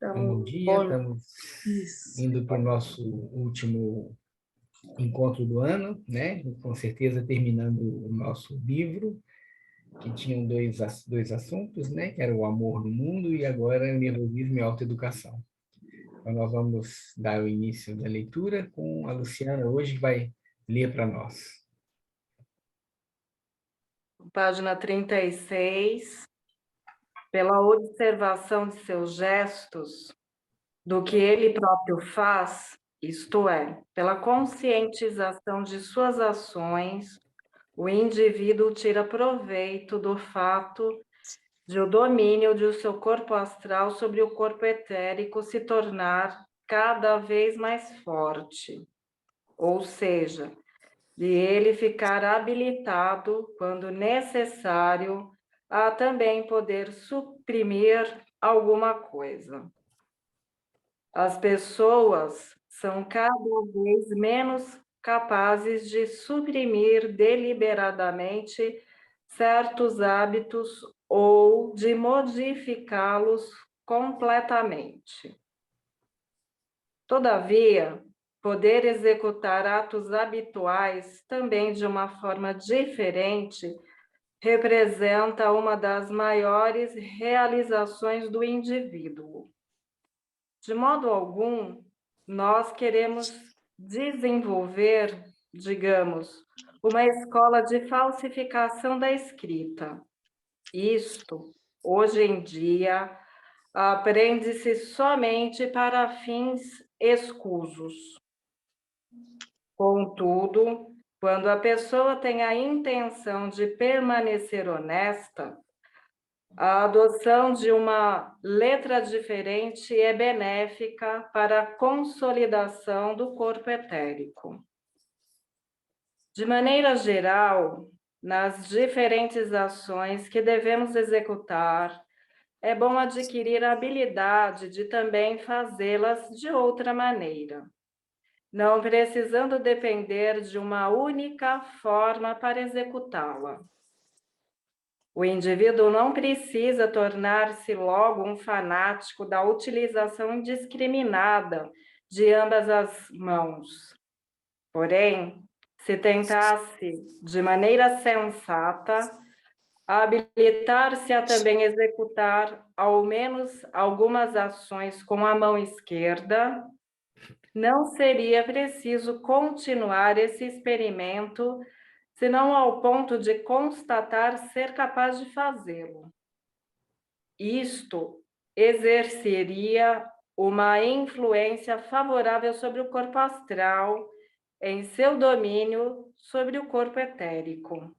Bom Então, dia, bom, estamos isso. indo para o nosso último encontro do ano, né? Com certeza terminando o nosso livro, que tinham dois assuntos, né? Que era o amor no mundo e agora o nervosismo e a autoeducação. Então, nós vamos dar o início da leitura com a Luciana hoje, que vai ler para nós. Página 36. Pela observação de seus gestos, do que ele próprio faz, isto é, pela conscientização de suas ações, o indivíduo tira proveito do fato de o domínio de seu corpo astral sobre o corpo etérico se tornar cada vez mais forte, ou seja, de ele ficar habilitado, quando necessário, a também poder suprimir alguma coisa. As pessoas são cada vez menos capazes de suprimir deliberadamente certos hábitos ou de modificá-los completamente. Todavia, poder executar atos habituais também de uma forma diferente representa uma das maiores realizações do indivíduo. De modo algum, nós queremos desenvolver, digamos, uma escola de falsificação da escrita. Isto, hoje em dia, aprende-se somente para fins escusos. Contudo, quando a pessoa tem a intenção de permanecer honesta, a adoção de uma letra diferente é benéfica para a consolidação do corpo etérico. De maneira geral, nas diferentes ações que devemos executar, é bom adquirir a habilidade de também fazê-las de outra maneira, não precisando depender de uma única forma para executá-la. O indivíduo não precisa tornar-se logo um fanático da utilização indiscriminada de ambas as mãos. Porém, se tentasse, de maneira sensata, habilitar-se a também executar ao menos algumas ações com a mão esquerda, não seria preciso continuar esse experimento, senão ao ponto de constatar ser capaz de fazê-lo. Isto exerceria uma influência favorável sobre o corpo astral, em seu domínio sobre o corpo etérico.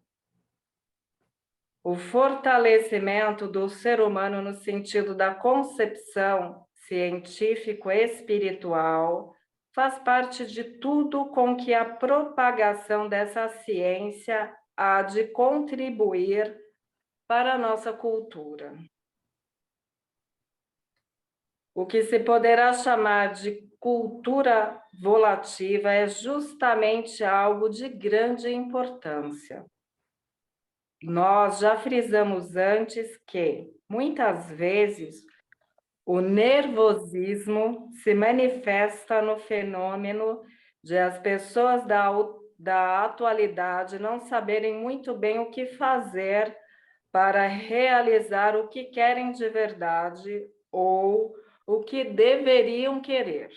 O fortalecimento do ser humano no sentido da concepção científico-espiritual faz parte de tudo com que a propagação dessa ciência há de contribuir para a nossa cultura. O que se poderá chamar de cultura volativa é justamente algo de grande importância. Nós já frisamos antes que, muitas vezes, o nervosismo se manifesta no fenômeno de as pessoas da atualidade não saberem muito bem o que fazer para realizar o que querem de verdade ou o que deveriam querer.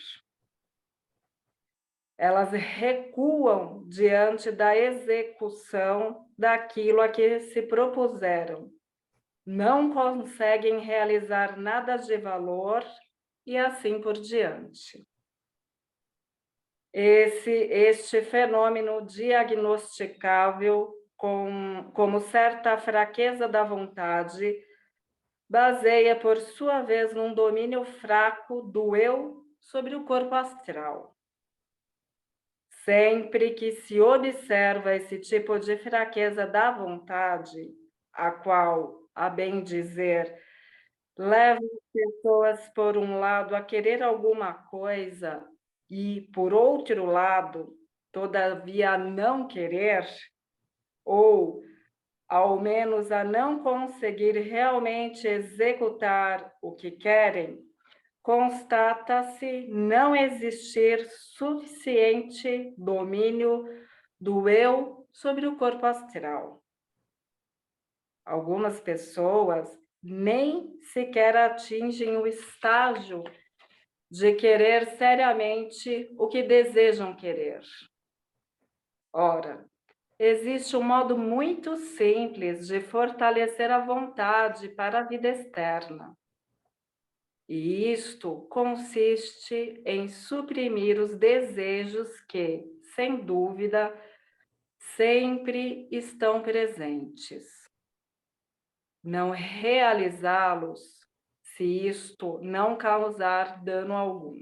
Elas recuam diante da execução daquilo a que se propuseram. Não conseguem realizar nada de valor e assim por diante. Este fenômeno diagnosticável como certa fraqueza da vontade baseia, por sua vez, num domínio fraco do eu sobre o corpo astral. Sempre que se observa esse tipo de fraqueza da vontade, a qual, a bem dizer, leva as pessoas, por um lado, a querer alguma coisa e, por outro lado, todavia, a não querer, ou ao menos a não conseguir realmente executar o que querem, constata-se não existir suficiente domínio do eu sobre o corpo astral. Algumas pessoas nem sequer atingem o estágio de querer seriamente o que desejam querer. Ora, existe um modo muito simples de fortalecer a vontade para a vida externa. E isto consiste em suprimir os desejos que, sem dúvida, sempre estão presentes. Não realizá-los se isto não causar dano algum.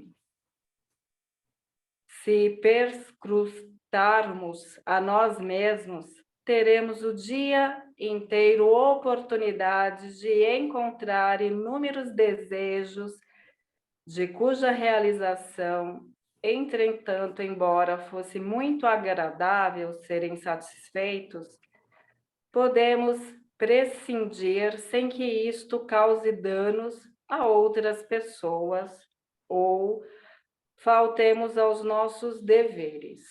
Se perscrutarmos a nós mesmos, teremos o dia inteiro oportunidade de encontrar inúmeros desejos de cuja realização, entretanto, embora fosse muito agradável serem satisfeitos, podemos prescindir sem que isto cause danos a outras pessoas ou faltemos aos nossos deveres.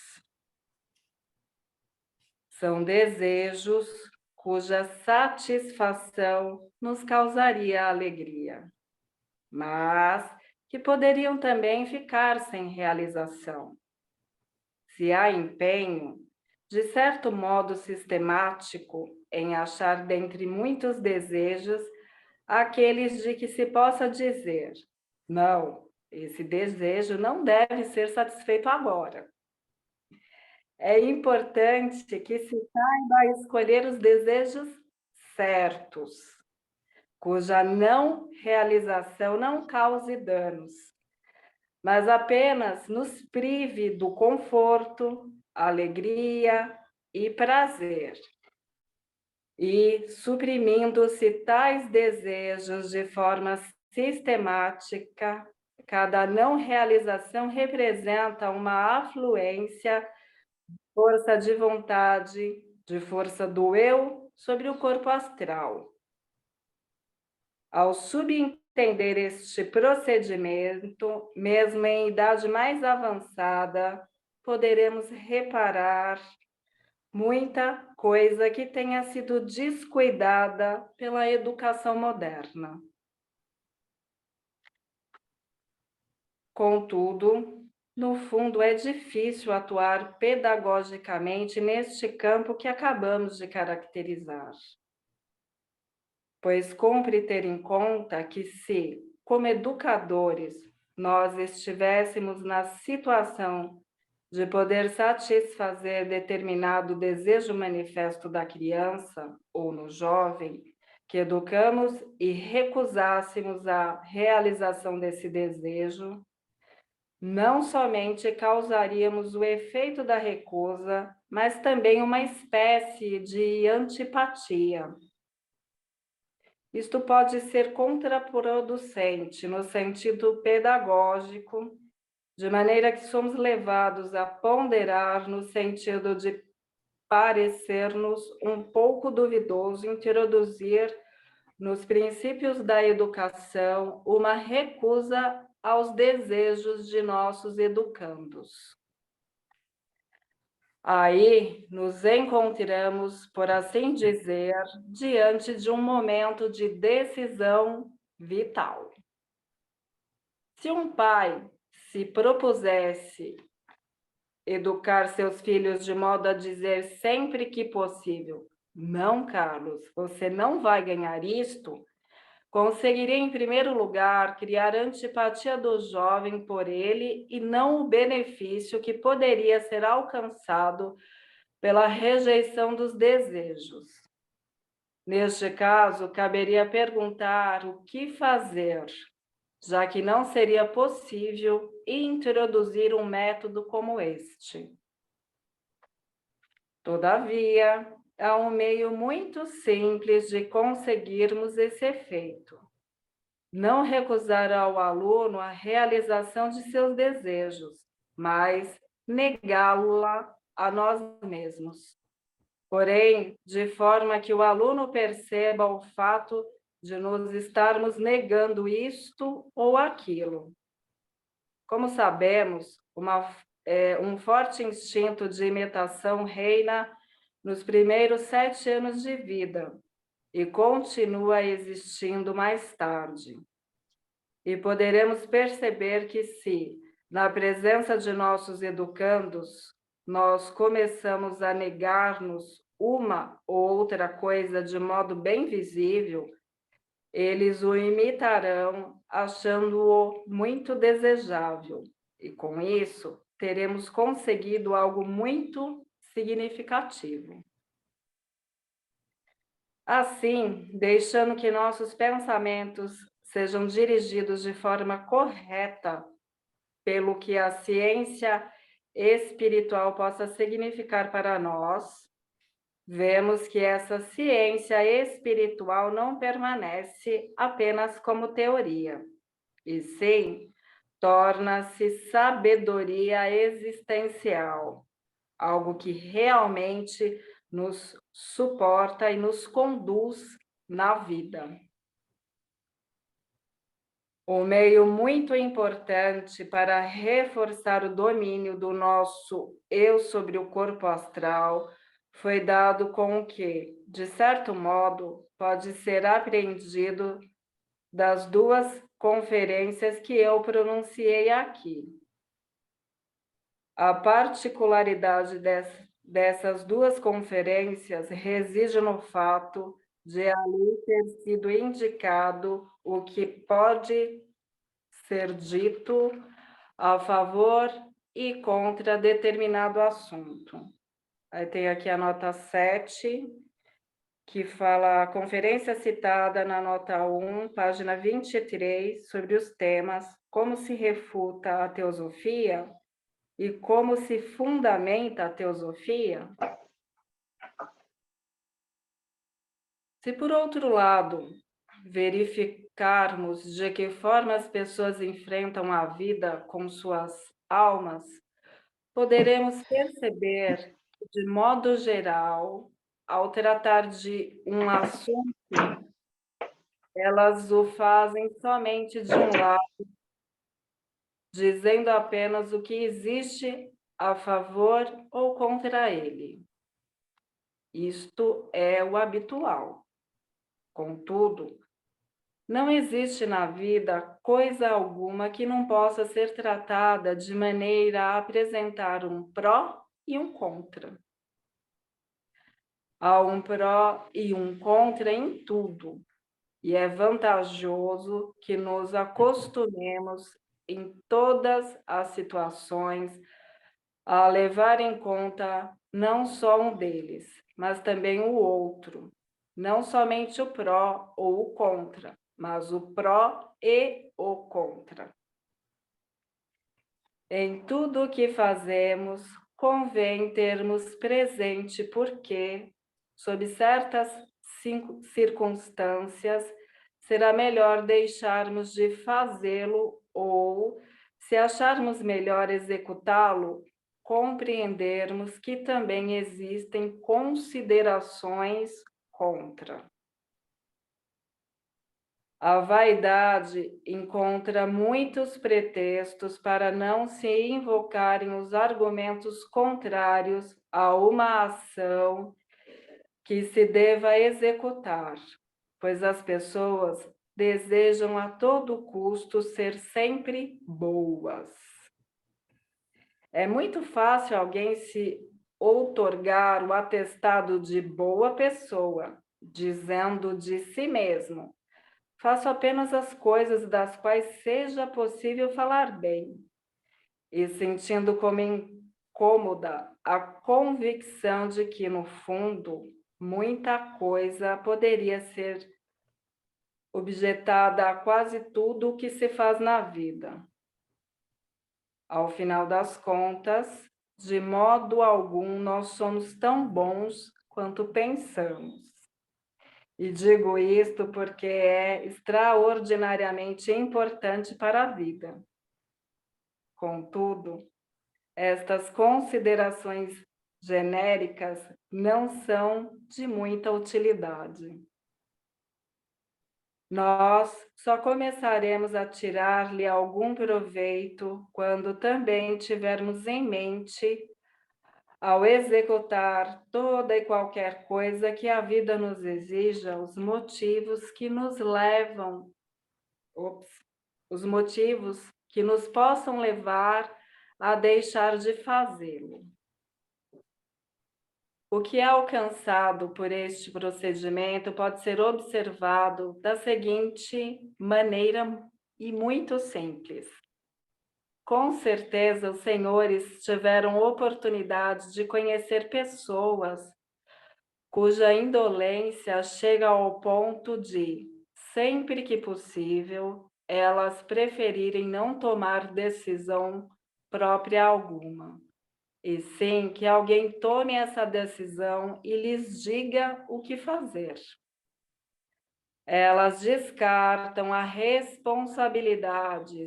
São desejos cuja satisfação nos causaria alegria, mas que poderiam também ficar sem realização. Se há empenho, de certo modo sistemático, em achar dentre muitos desejos aqueles de que se possa dizer: não, esse desejo não deve ser satisfeito agora. É importante que se saiba escolher os desejos certos, cuja não realização não cause danos, mas apenas nos prive do conforto, alegria e prazer. E suprimindo-se tais desejos de forma sistemática, cada não realização representa uma afluência, força de vontade, de força do eu sobre o corpo astral. Ao subentender este procedimento, mesmo em idade mais avançada, poderemos reparar muita coisa que tenha sido descuidada pela educação moderna. Contudo, no fundo, é difícil atuar pedagogicamente neste campo que acabamos de caracterizar. Pois cumpre ter em conta que se, como educadores, nós estivéssemos na situação de poder satisfazer determinado desejo manifesto da criança ou no jovem que educamos e recusássemos a realização desse desejo, não somente causaríamos o efeito da recusa, mas também uma espécie de antipatia. Isto pode ser contraproducente no sentido pedagógico, de maneira que somos levados a ponderar no sentido de parecer-nos um pouco duvidoso introduzir nos princípios da educação uma recusa aos desejos de nossos educandos. Aí nos encontramos, por assim dizer, diante de um momento de decisão vital. Se um pai se propusesse educar seus filhos de modo a dizer sempre que possível: não, Carlos, você não vai ganhar isto, conseguiria, em primeiro lugar, criar antipatia do jovem por ele e não o benefício que poderia ser alcançado pela rejeição dos desejos. Neste caso, caberia perguntar o que fazer, já que não seria possível introduzir um método como este. Todavia, há um meio muito simples de conseguirmos esse efeito. Não recusar ao aluno a realização de seus desejos, mas negá-la a nós mesmos. Porém, de forma que o aluno perceba o fato de nos estarmos negando isto ou aquilo. Como sabemos, um forte instinto de imitação reina nos primeiros 7 anos de vida e continua existindo mais tarde. E poderemos perceber que se, na presença de nossos educandos, nós começamos a negar-nos uma ou outra coisa de modo bem visível, eles o imitarão achando-o muito desejável. E com isso, teremos conseguido algo muito significativo. Assim, deixando que nossos pensamentos sejam dirigidos de forma correta pelo que a ciência espiritual possa significar para nós, vemos que essa ciência espiritual não permanece apenas como teoria, e sim torna-se sabedoria existencial, algo que realmente nos suporta e nos conduz na vida. Um meio muito importante para reforçar o domínio do nosso eu sobre o corpo astral foi dado com o que, de certo modo, pode ser apreendido das 2 conferências que eu pronunciei aqui. A particularidade dessas 2 conferências reside no fato de ali ter sido indicado o que pode ser dito a favor e contra determinado assunto. Aí tem aqui a nota 7, que fala a conferência citada na nota 1, página 23, sobre os temas como se refuta a teosofia e como se fundamenta a teosofia. Se, por outro lado, verificarmos de que forma as pessoas enfrentam a vida com suas almas, poderemos perceber que, de modo geral, ao tratar de um assunto, elas o fazem somente de um lado, dizendo apenas o que existe a favor ou contra ele. Isto é o habitual. Contudo, não existe na vida coisa alguma que não possa ser tratada de maneira a apresentar um pró e um contra. Há um pró e um contra em tudo, e é vantajoso que nos acostumemos em todas as situações a levar em conta não só um deles, mas também o outro, não somente o pró ou o contra, mas o pró e o contra. Em tudo o que fazemos, convém termos presente porque, sob certas circunstâncias, será melhor deixarmos de fazê-lo ou, se acharmos melhor executá-lo, compreendermos que também existem considerações contra. A vaidade encontra muitos pretextos para não se invocarem os argumentos contrários a uma ação que se deva executar, pois as pessoas desejam a todo custo ser sempre boas. É muito fácil alguém se outorgar o atestado de boa pessoa, dizendo de si mesmo: faço apenas as coisas das quais seja possível falar bem, e sentindo como incômoda a convicção de que, no fundo, muita coisa poderia ser objetada a quase tudo o que se faz na vida. Ao final das contas, de modo algum nós somos tão bons quanto pensamos. E digo isto porque é extraordinariamente importante para a vida. Contudo, estas considerações genéricas não são de muita utilidade. Nós só começaremos a tirar-lhe algum proveito quando também tivermos em mente, ao executar toda e qualquer coisa que a vida nos exija, os motivos que nos levam, os motivos que nos possam levar a deixar de fazê-lo. O que é alcançado por este procedimento pode ser observado da seguinte maneira e muito simples. Com certeza, os senhores tiveram oportunidade de conhecer pessoas cuja indolência chega ao ponto de, sempre que possível, elas preferirem não tomar decisão própria alguma. E sim que alguém tome essa decisão e lhes diga o que fazer. Elas descartam a responsabilidade,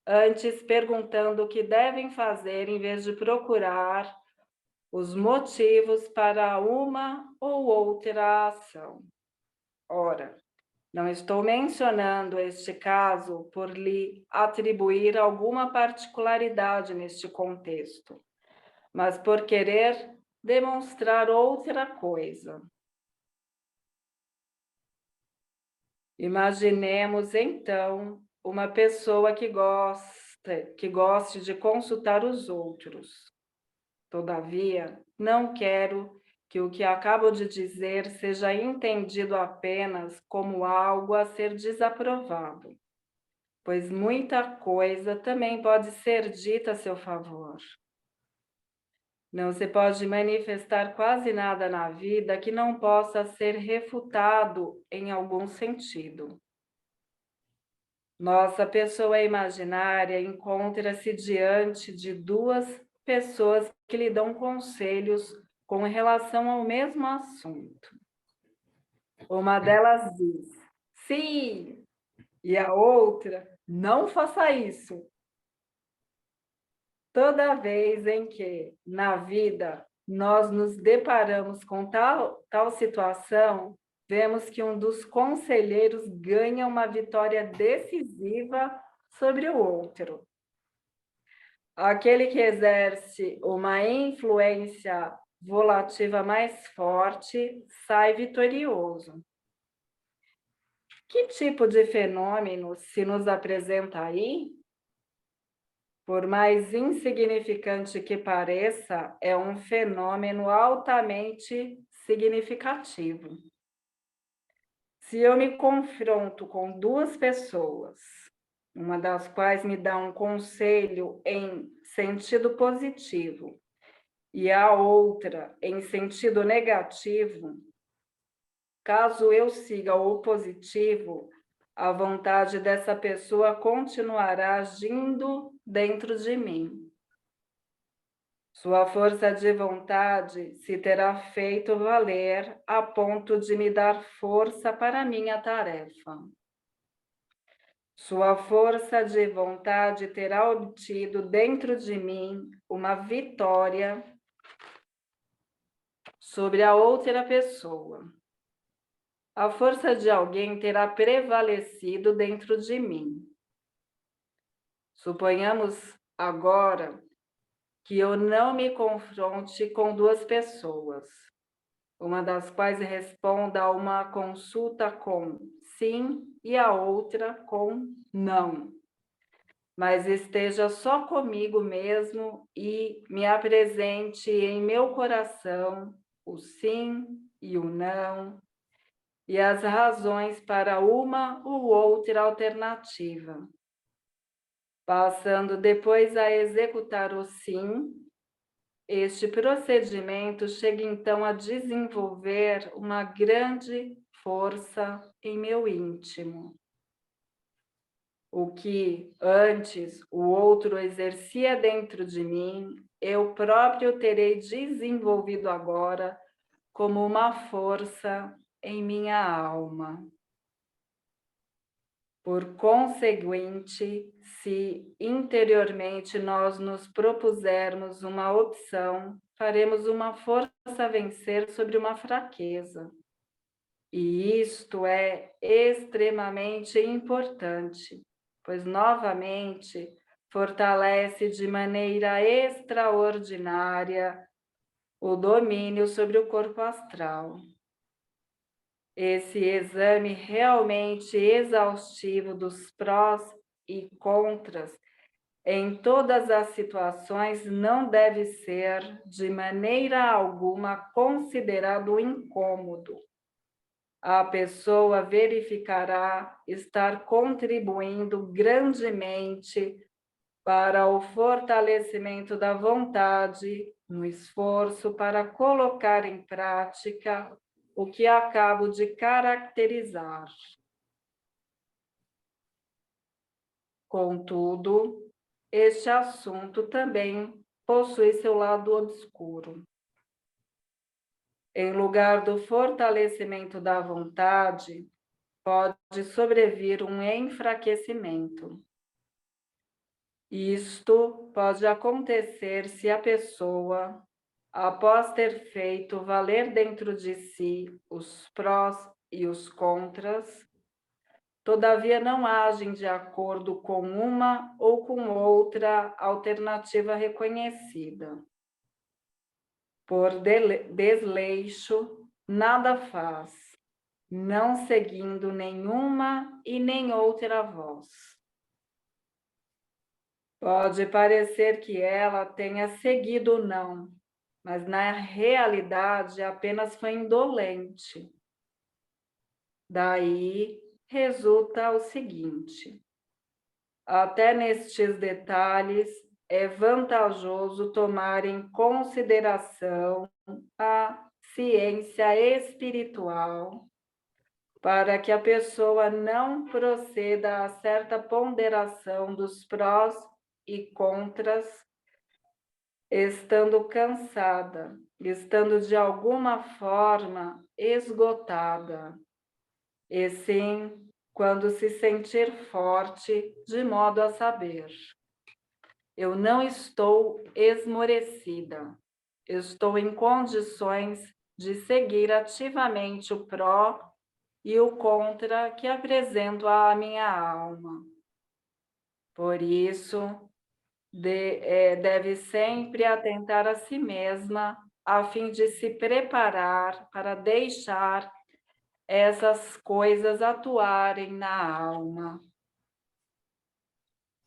antes perguntando o que devem fazer em vez de procurar os motivos para uma ou outra ação. Ora, não estou mencionando este caso por lhe atribuir alguma particularidade neste contexto, mas por querer demonstrar outra coisa. Imaginemos, então, uma pessoa que goste de consultar os outros. Todavia, não quero que o que acabo de dizer seja entendido apenas como algo a ser desaprovado, pois muita coisa também pode ser dita a seu favor. Não se pode manifestar quase nada na vida que não possa ser refutado em algum sentido. Nossa pessoa imaginária encontra-se diante de duas pessoas que lhe dão conselhos com relação ao mesmo assunto. Uma delas diz, sim, e a outra, não faça isso. Toda vez em que, na vida, nós nos deparamos com tal situação, vemos que um dos conselheiros ganha uma vitória decisiva sobre o outro. Aquele que exerce uma influência volativa mais forte sai vitorioso. Que tipo de fenômeno se nos apresenta aí? Por mais insignificante que pareça, é um fenômeno altamente significativo. Se eu me confronto com duas pessoas, uma das quais me dá um conselho em sentido positivo e a outra em sentido negativo, caso eu siga o positivo, a vontade dessa pessoa continuará agindo dentro de mim. Sua força de vontade se terá feito valer a ponto de me dar força para minha tarefa. Sua força de vontade terá obtido dentro de mim uma vitória sobre a outra pessoa. A força de alguém terá prevalecido dentro de mim. Suponhamos agora que eu não me confronte com duas pessoas, uma das quais responda a uma consulta com sim e a outra com não. Mas esteja só comigo mesmo e me apresente em meu coração o sim e o não, e as razões para uma ou outra alternativa. Passando depois a executar o sim, este procedimento chega então a desenvolver uma grande força em meu íntimo. O que antes o outro exercia dentro de mim, eu próprio terei desenvolvido agora como uma força em minha alma. Por conseguinte, se interiormente nós nos propusermos uma opção, faremos uma força a vencer sobre uma fraqueza. E isto é extremamente importante, pois, novamente, fortalece de maneira extraordinária o domínio sobre o corpo astral. Esse exame realmente exaustivo dos prós e contras em todas as situações não deve ser, de maneira alguma, considerado incômodo. A pessoa verificará estar contribuindo grandemente para o fortalecimento da vontade, no esforço para colocar em prática o que acabo de caracterizar. Contudo, este assunto também possui seu lado obscuro. Em lugar do fortalecimento da vontade, pode sobrevir um enfraquecimento. Isto pode acontecer se a pessoa, após ter feito valer dentro de si os prós e os contras, todavia não agem de acordo com uma ou com outra alternativa reconhecida. Por desleixo, nada faz, não seguindo nenhuma e nem outra voz. Pode parecer que ela tenha seguido o não, mas na realidade apenas foi indolente. Daí resulta o seguinte: até nestes detalhes é vantajoso tomar em consideração a ciência espiritual, para que a pessoa não proceda a certa ponderação dos prós e contras, estando cansada, estando de alguma forma esgotada, e sim quando se sentir forte, de modo a saber: eu não estou esmorecida, estou em condições de seguir ativamente o pró e o contra que apresento à minha alma. Por isso, deve sempre atentar a si mesma, a fim de se preparar para deixar essas coisas atuarem na alma.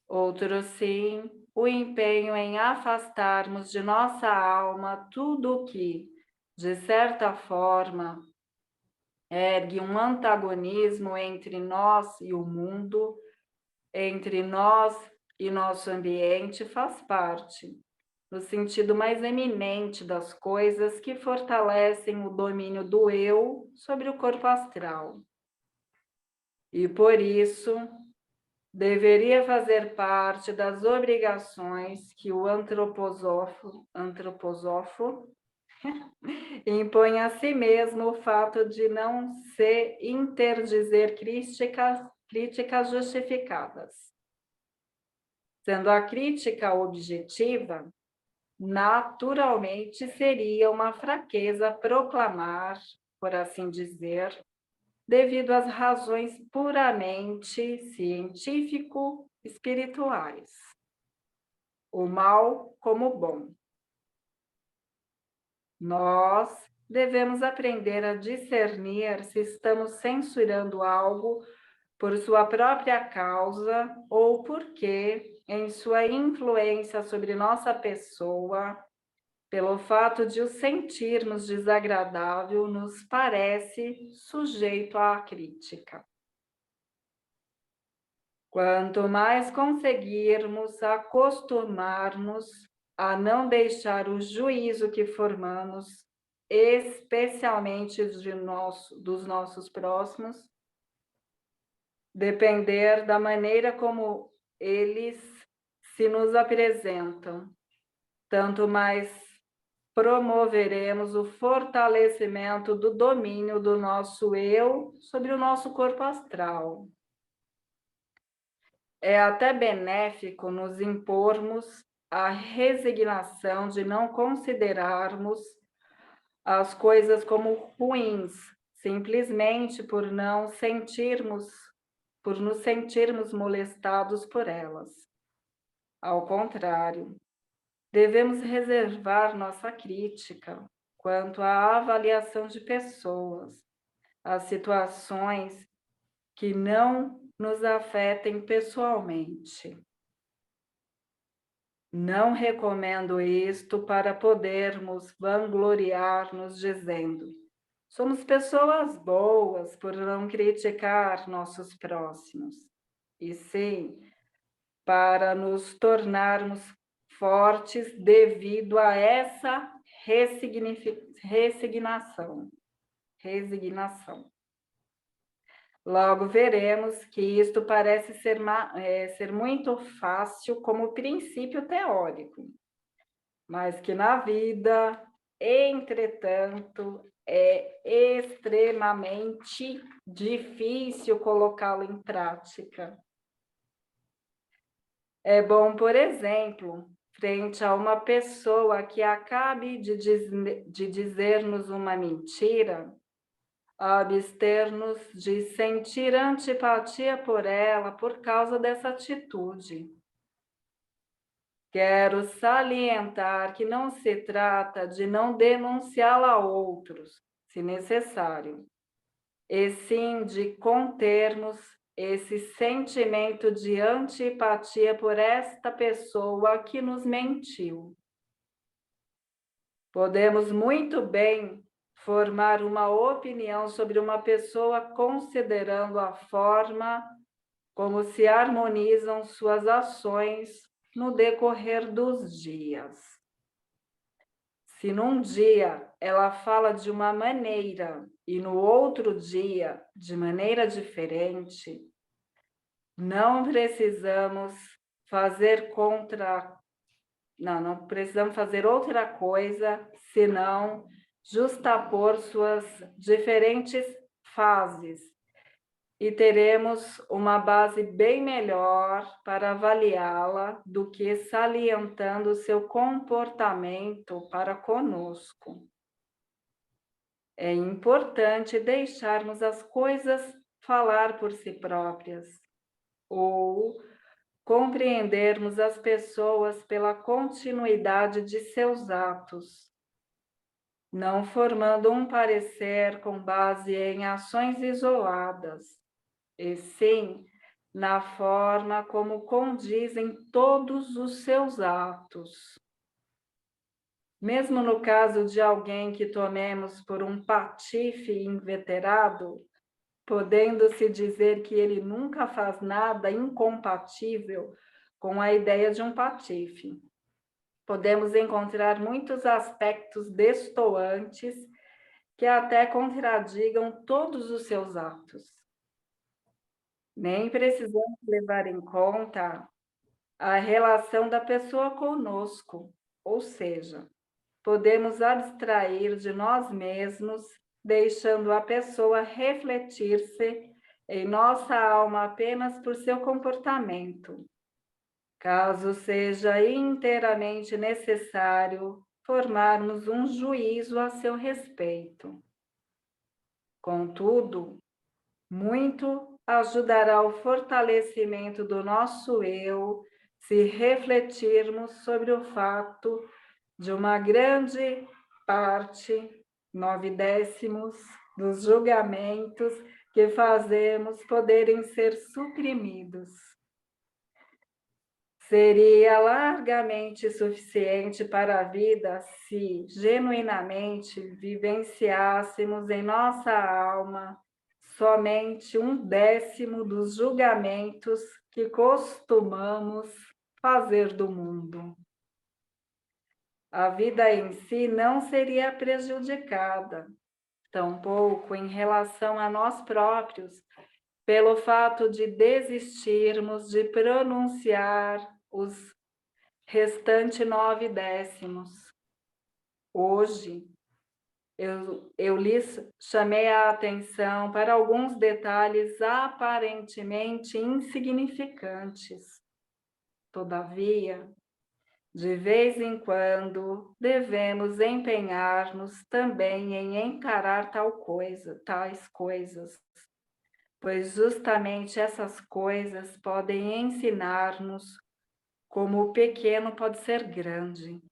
Outro sim, o empenho em afastarmos de nossa alma tudo o que, de certa forma, ergue um antagonismo entre nós e o mundo, entre nós e nosso ambiente, faz parte, no sentido mais eminente das coisas que fortalecem o domínio do eu sobre o corpo astral. E por isso, deveria fazer parte das obrigações que o antroposófo impõe a si mesmo o fato de não se interdizer críticas justificadas. Sendo a crítica objetiva, naturalmente seria uma fraqueza proclamar, por assim dizer, devido às razões puramente científico-espirituais, o mal como o bom. Nós devemos aprender a discernir se estamos censurando algo por sua própria causa ou porque, em sua influência sobre nossa pessoa, pelo fato de o sentirmos desagradável, nos parece sujeito à crítica. Quanto mais conseguirmos acostumar-nos a não deixar o juízo que formamos, especialmente dos nossos próximos, depender da maneira como eles se nos apresentam, tanto mais promoveremos o fortalecimento do domínio do nosso eu sobre o nosso corpo astral. É até benéfico nos impormos a resignação de não considerarmos as coisas como ruins, simplesmente por nos sentirmos molestados por elas. Ao contrário, devemos reservar nossa crítica quanto à avaliação de pessoas, às situações que não nos afetem pessoalmente. Não recomendo isto para podermos vangloriar-nos dizendo: somos pessoas boas por não criticar nossos próximos. E sim, para nos tornarmos fortes devido a essa resignação. Logo veremos que isto parece ser muito fácil como princípio teórico, mas que na vida, entretanto, é extremamente difícil colocá-lo em prática. É bom, por exemplo, frente a uma pessoa que acabe de dizer-nos uma mentira, abster-nos de sentir antipatia por ela por causa dessa atitude. Quero salientar que não se trata de não denunciá-la a outros, se necessário, e sim de contermos esse sentimento de antipatia por esta pessoa que nos mentiu. Podemos muito bem formar uma opinião sobre uma pessoa considerando a forma como se harmonizam suas ações no decorrer dos dias. Se num dia ela fala de uma maneira e no outro dia de maneira diferente, não precisamos fazer não precisamos fazer outra coisa senão justapor suas diferentes fases e teremos uma base bem melhor para avaliá-la do que salientando seu comportamento para conosco. É importante deixarmos as coisas falar por si próprias, ou compreendermos as pessoas pela continuidade de seus atos, não formando um parecer com base em ações isoladas, e sim na forma como condizem todos os seus atos. Mesmo no caso de alguém que tomemos por um patife inveterado, podendo-se dizer que ele nunca faz nada incompatível com a ideia de um patife. Podemos encontrar muitos aspectos destoantes que até contradigam todos os seus atos. Nem precisamos levar em conta a relação da pessoa conosco, ou seja, podemos abstrair de nós mesmos, deixando a pessoa refletir-se em nossa alma apenas por seu comportamento, caso seja inteiramente necessário formarmos um juízo a seu respeito. Contudo, muito ajudará ao fortalecimento do nosso eu se refletirmos sobre o fato de uma grande parte, 9/10, dos julgamentos que fazemos poderem ser suprimidos. Seria largamente suficiente para a vida se genuinamente vivenciássemos em nossa alma somente 1/10 dos julgamentos que costumamos fazer do mundo. A vida em si não seria prejudicada, tampouco em relação a nós próprios, pelo fato de desistirmos de pronunciar os restantes 9/10. Hoje, eu lhes chamei a atenção para alguns detalhes aparentemente insignificantes. Todavia, De vez em quando, devemos empenhar-nos também em encarar tais coisas, pois justamente essas coisas podem ensinar-nos como o pequeno pode ser grande.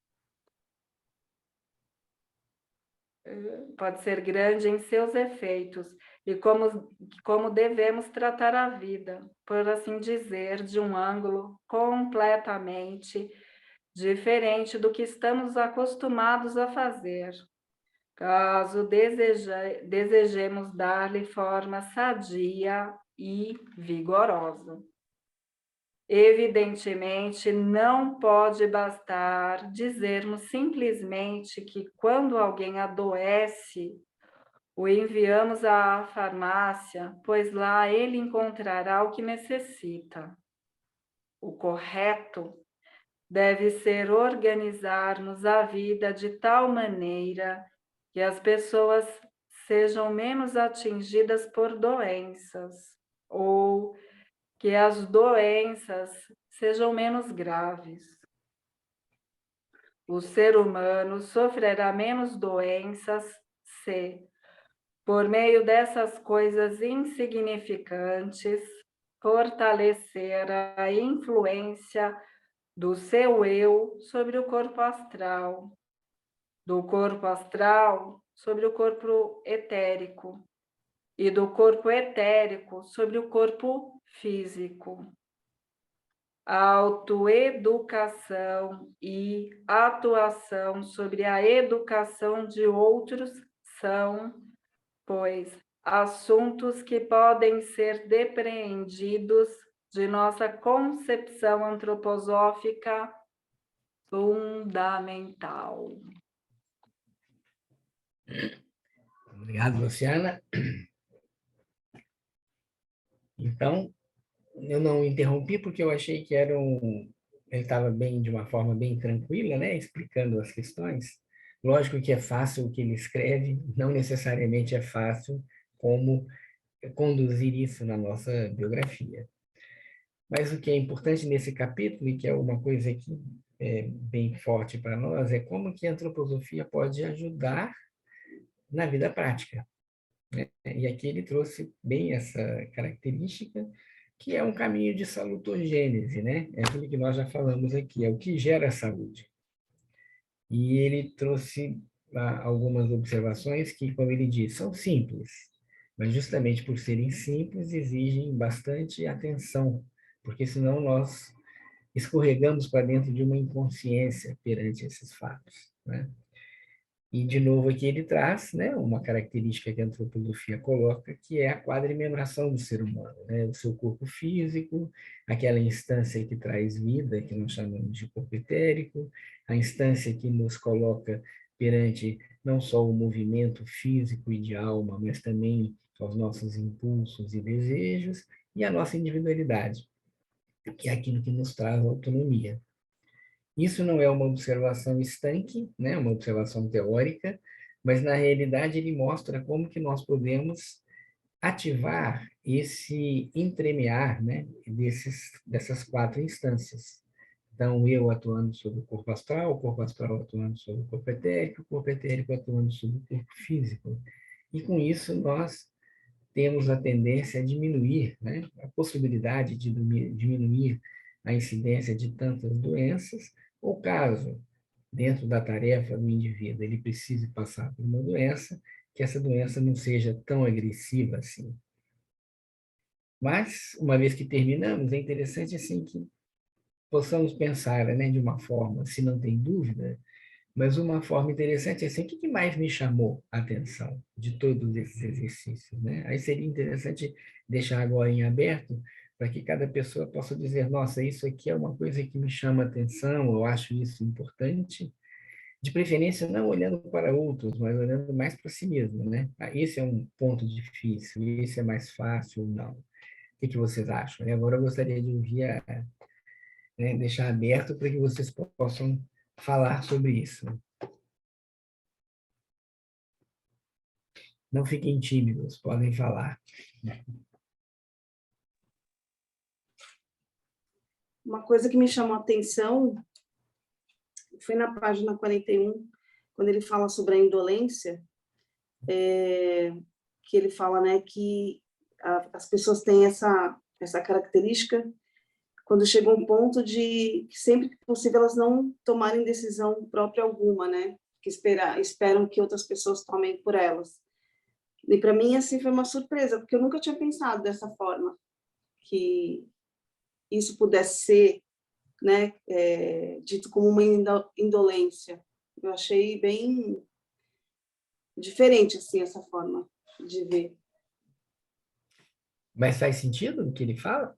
Pode ser grande em seus efeitos e como devemos tratar a vida, por assim dizer, de um ângulo completamente diferente do que estamos acostumados a fazer, caso desejemos dar-lhe forma sadia e vigorosa. Evidentemente, não pode bastar dizermos simplesmente que quando alguém adoece, o enviamos à farmácia, pois lá ele encontrará o que necessita. O correto deve ser organizarmos a vida de tal maneira que as pessoas sejam menos atingidas por doenças, ou que as doenças sejam menos graves. O ser humano sofrerá menos doenças se, por meio dessas coisas insignificantes, fortalecer a influência do seu eu sobre o corpo astral, do corpo astral sobre o corpo etérico e do corpo etérico sobre o corpo físico. A autoeducação e atuação sobre a educação de outros são, pois, assuntos que podem ser depreendidos de nossa concepção antroposófica fundamental. Obrigado, Luciana. Então, eu não interrompi porque eu achei que ele estava bem, de uma forma bem tranquila, né, explicando as questões. Lógico que é fácil o que ele escreve, não necessariamente é fácil como conduzir isso na nossa biografia. Mas o que é importante nesse capítulo, e que é uma coisa que é bem forte para nós, é como que a antroposofia pode ajudar na vida prática. E aqui ele trouxe bem essa característica, que é um caminho de salutogênese, né? É aquilo que nós já falamos aqui, é o que gera saúde. E ele trouxe algumas observações que, como ele diz, são simples, mas justamente por serem simples, exigem bastante atenção, porque senão nós escorregamos para dentro de uma inconsciência perante esses fatos, né? E, de novo, aqui ele traz, né, uma característica que a antropologia coloca, que é a quadrimembração do ser humano, né? O seu corpo físico, aquela instância que traz vida, que nós chamamos de corpo etérico, a instância que nos coloca perante não só o movimento físico e de alma, mas também aos nossos impulsos e desejos, e a nossa individualidade, que é aquilo que nos traz autonomia. Isso não é uma observação estanque, né, uma observação teórica, mas na realidade ele mostra como que nós podemos ativar esse entremear, né, dessas quatro instâncias. Então, eu atuando sobre o corpo astral atuando sobre o corpo etérico atuando sobre o corpo físico. E com isso nós temos a tendência a diminuir, né, a possibilidade de diminuir a incidência de tantas doenças, ou caso, dentro da tarefa do indivíduo, ele precise passar por uma doença, que essa doença não seja tão agressiva assim. Mas, uma vez que terminamos, é interessante assim que possamos pensar, né, de uma forma, se não tem dúvida, mas uma forma interessante é assim, o que mais me chamou a atenção de todos esses exercícios, né? Aí seria interessante deixar agora em aberto para que cada pessoa possa dizer, nossa, isso aqui é uma coisa que me chama a atenção, eu acho isso importante, de preferência não olhando para outros, mas olhando mais para si mesmo, né? Esse é um ponto difícil, esse é mais fácil ou não. O que vocês acham? E agora eu gostaria de ouvir, né, deixar aberto para que vocês possam falar sobre isso. Não fiquem tímidos, podem falar. Uma coisa que me chamou a atenção foi na página 41, quando ele fala sobre a indolência, que ele fala, né, que as pessoas têm essa característica quando chega um ponto de que sempre que possível elas não tomarem decisão própria alguma, né, que esperam que outras pessoas tomem por elas. E para mim assim foi uma surpresa, porque eu nunca tinha pensado dessa forma, que isso pudesse ser, né, dito como uma indolência. Eu achei bem diferente assim essa forma de ver. Mas faz sentido o que ele fala?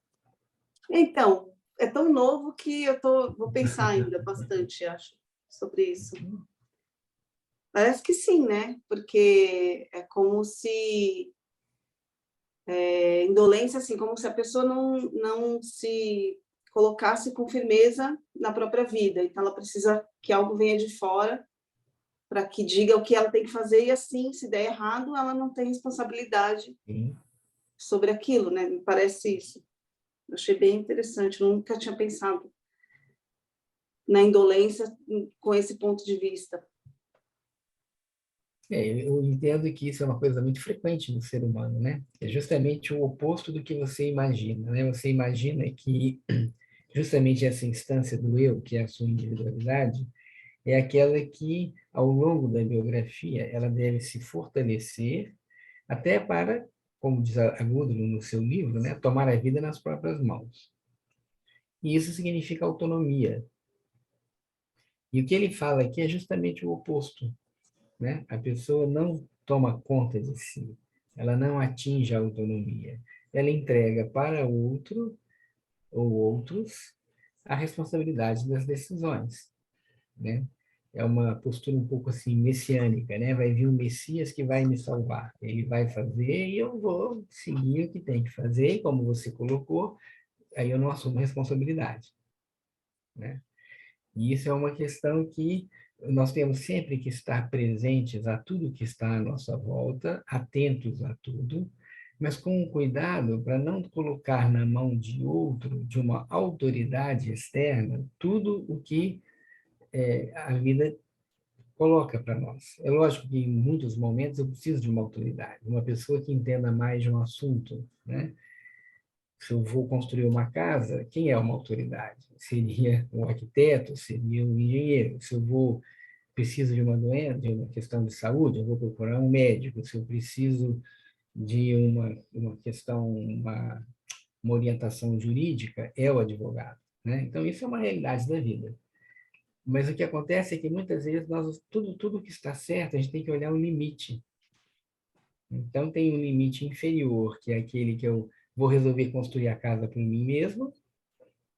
Então, é tão novo que vou pensar ainda bastante, acho, sobre isso. Parece que sim, né? Porque é como se indolência, assim, como se a pessoa não se colocasse com firmeza na própria vida. Então, ela precisa que algo venha de fora para que diga o que ela tem que fazer e assim, se der errado, ela não tem responsabilidade Sim. sobre aquilo, né? Me parece isso. Eu achei bem interessante, nunca tinha pensado na indolência com esse ponto de vista. Eu entendo que isso é uma coisa muito frequente no ser humano, né? É justamente o oposto do que você imagina, né? Você imagina que justamente essa instância do eu, que é a sua individualidade, é aquela que, ao longo da biografia, ela deve se fortalecer até para, como diz a Gudrun no seu livro, né? Tomar a vida nas próprias mãos. E isso significa autonomia. E o que ele fala aqui é justamente o oposto, né? A pessoa não toma conta de si, ela não atinge a autonomia, ela entrega para outro ou outros a responsabilidade das decisões, né? É uma postura um pouco assim messiânica, né? Vai vir um Messias que vai me salvar, ele vai fazer e eu vou seguir o que tem que fazer, e como você colocou, aí eu não assumo responsabilidade, né? E isso é uma questão que nós temos sempre que estar presentes a tudo que está à nossa volta, atentos a tudo, mas com cuidado para não colocar na mão de outro, de uma autoridade externa, tudo o que a vida coloca para nós. É lógico que em muitos momentos eu preciso de uma autoridade, uma pessoa que entenda mais de um assunto, né? Se eu vou construir uma casa, quem é uma autoridade? Seria um arquiteto, seria um engenheiro. Se eu vou preciso de uma doença, de uma questão de saúde, eu vou procurar um médico. Se eu preciso de uma questão, uma orientação jurídica, é o advogado, né? Então isso é uma realidade da vida. Mas o que acontece é que muitas vezes tudo que está certo, a gente tem que olhar o limite. Então tem um limite inferior, que é aquele que eu vou resolver construir a casa por mim mesmo,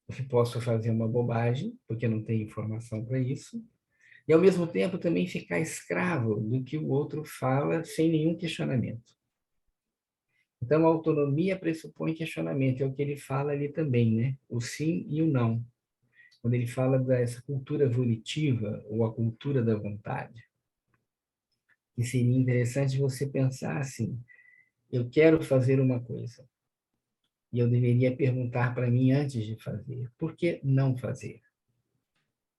eu posso fazer uma bobagem, porque não tenho informação para isso, e ao mesmo tempo também ficar escravo do que o outro fala sem nenhum questionamento. Então a autonomia pressupõe questionamento, é o que ele fala ali também, né? O sim e o não. Quando ele fala dessa cultura volitiva, ou a cultura da vontade, que seria interessante você pensar assim, eu quero fazer uma coisa, e eu deveria perguntar para mim antes de fazer, por que não fazer?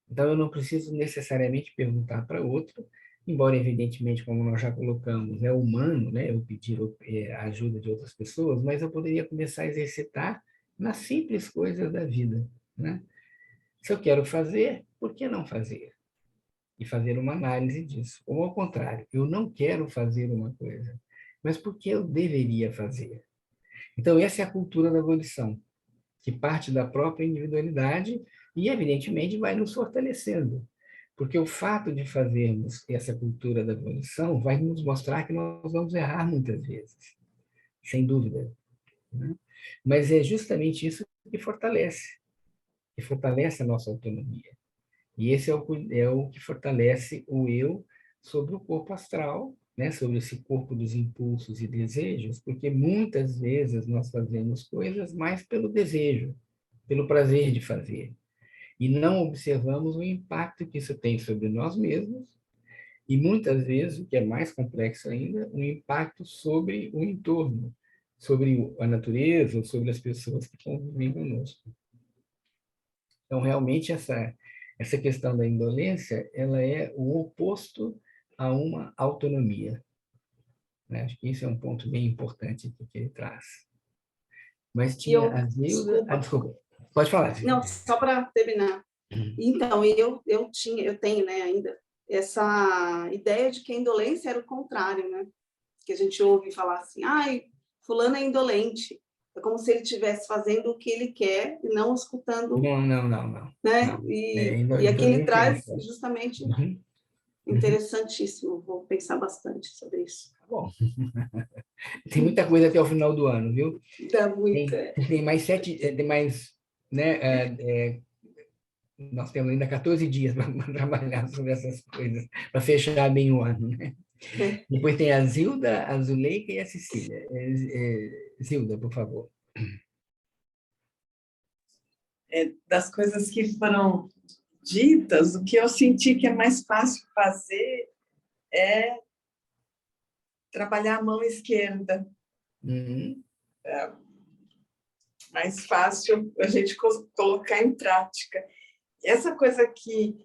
Então, eu não preciso necessariamente perguntar para outro, embora, evidentemente, como nós já colocamos, é humano, né, eu pedir a ajuda de outras pessoas, mas eu poderia começar a exercitar nas simples coisas da vida, né? Se eu quero fazer, por que não fazer? E fazer uma análise disso. Ou ao contrário, eu não quero fazer uma coisa, mas por que eu deveria fazer? Então, essa é a cultura da abolição, que parte da própria individualidade e, evidentemente, vai nos fortalecendo. Porque o fato de fazermos essa cultura da abolição vai nos mostrar que nós vamos errar muitas vezes, sem dúvida, né? Mas é justamente isso que fortalece a nossa autonomia. E esse é o que fortalece o eu sobre o corpo astral, né? Sobre esse corpo dos impulsos e desejos, porque muitas vezes nós fazemos coisas mais pelo desejo, pelo prazer de fazer, e não observamos o impacto que isso tem sobre nós mesmos, e muitas vezes, o que é mais complexo ainda, o impacto sobre o entorno, sobre a natureza, sobre as pessoas que convivem conosco. Então, realmente, essa questão da indolência, ela é o oposto a uma autonomia, né? Acho que isso é um ponto bem importante que ele traz. Mas E tinha a Zilda... desculpa, desculpa. Pode falar, Zilda. não, só para terminar. Então, eu tenho, né, ainda essa ideia de que a indolência era o contrário, né? Que a gente ouve falar assim, ai, fulano é indolente. É como se ele estivesse fazendo o que ele quer e não escutando, Não, não, não, não. né? Não. E aqui ele Indolência é traz isso. justamente Uhum, uhum. interessantíssimo. Vou pensar bastante sobre isso. Tá bom. Tem muita coisa até o final do ano, viu? Dá muito. Tem mais 7, tem mais, né? Nós temos ainda 14 dias para trabalhar sobre essas coisas, para fechar bem o ano, né? Depois tem a Zilda, a Zuleika e a Cecília. Zilda, por favor. Das coisas que foram ditas, o que eu senti que é mais fácil fazer é trabalhar a mão esquerda. Uhum. Mais fácil a gente colocar em prática. Essa coisa aqui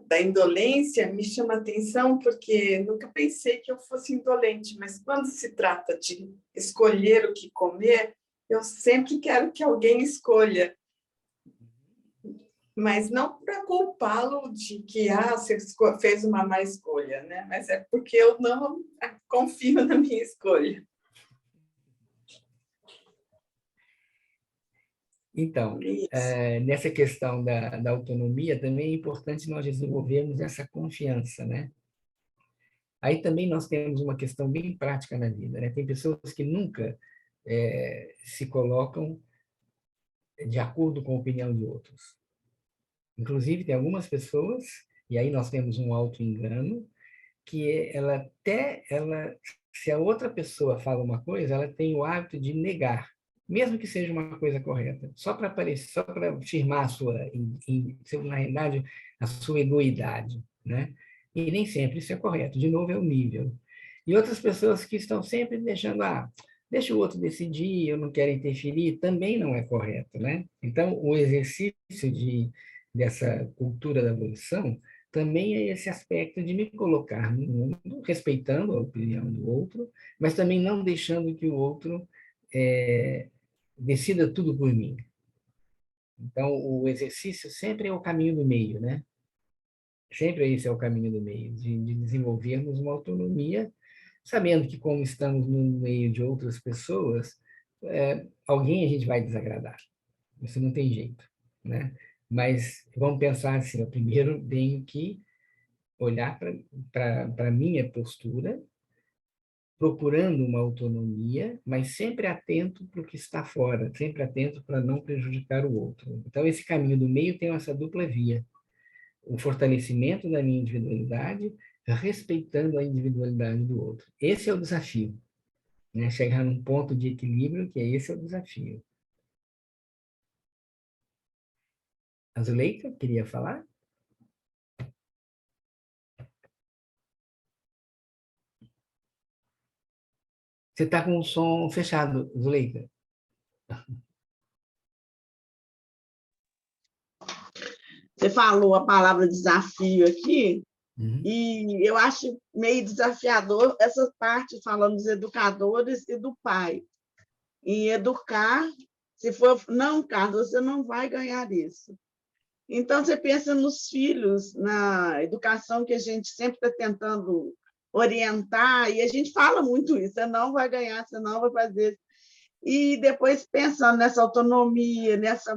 da indolência me chama atenção, porque nunca pensei que eu fosse indolente, mas quando se trata de escolher o que comer, eu sempre quero que alguém escolha. Mas não para culpá-lo de que você fez uma má escolha, né? Mas é porque eu não confio na minha escolha. Então, nessa questão da autonomia, também é importante nós desenvolvermos essa confiança, né? Aí também nós temos uma questão bem prática na vida, né? Tem pessoas que nunca se colocam de acordo com a opinião de outros. Inclusive, tem algumas pessoas, e aí nós temos um auto-engano, que se a outra pessoa fala uma coisa, ela tem o hábito de negar, mesmo que seja uma coisa correta, só para aparecer, só para firmar na realidade, a sua egoidade, né? E nem sempre isso é correto. De novo, é o nível. E outras pessoas que estão sempre deixando, deixa o outro decidir, eu não quero interferir, também não é correto, né? Então, o exercício dessa cultura da evolução também é esse aspecto de me colocar no mundo, respeitando a opinião do outro, mas também não deixando que o outro decida tudo por mim. Então, o exercício sempre é o caminho do meio, né? Sempre esse é o caminho do meio, de desenvolvermos uma autonomia, sabendo que, como estamos no meio de outras pessoas, alguém a gente vai desagradar. Isso não tem jeito, né? Mas vamos pensar assim, eu primeiro tenho que olhar para a minha postura, procurando uma autonomia, mas sempre atento para o que está fora, sempre atento para não prejudicar o outro. Então, esse caminho do meio tem essa dupla via: o fortalecimento da minha individualidade, respeitando a individualidade do outro. Esse é o desafio, né? Chegar num ponto de equilíbrio, que esse é o desafio. A Zuleika, queria falar? Você está com o som fechado, Zuleika. Você falou a palavra desafio aqui, Uhum. e eu acho meio desafiador essa parte falando dos educadores e do pai. Em educar, se for, não, Carlos, você não vai ganhar isso. Então, você pensa nos filhos, na educação que a gente sempre está tentando orientar, e a gente fala muito isso, você não vai ganhar, você não vai fazer. E depois, pensando nessa autonomia, nessa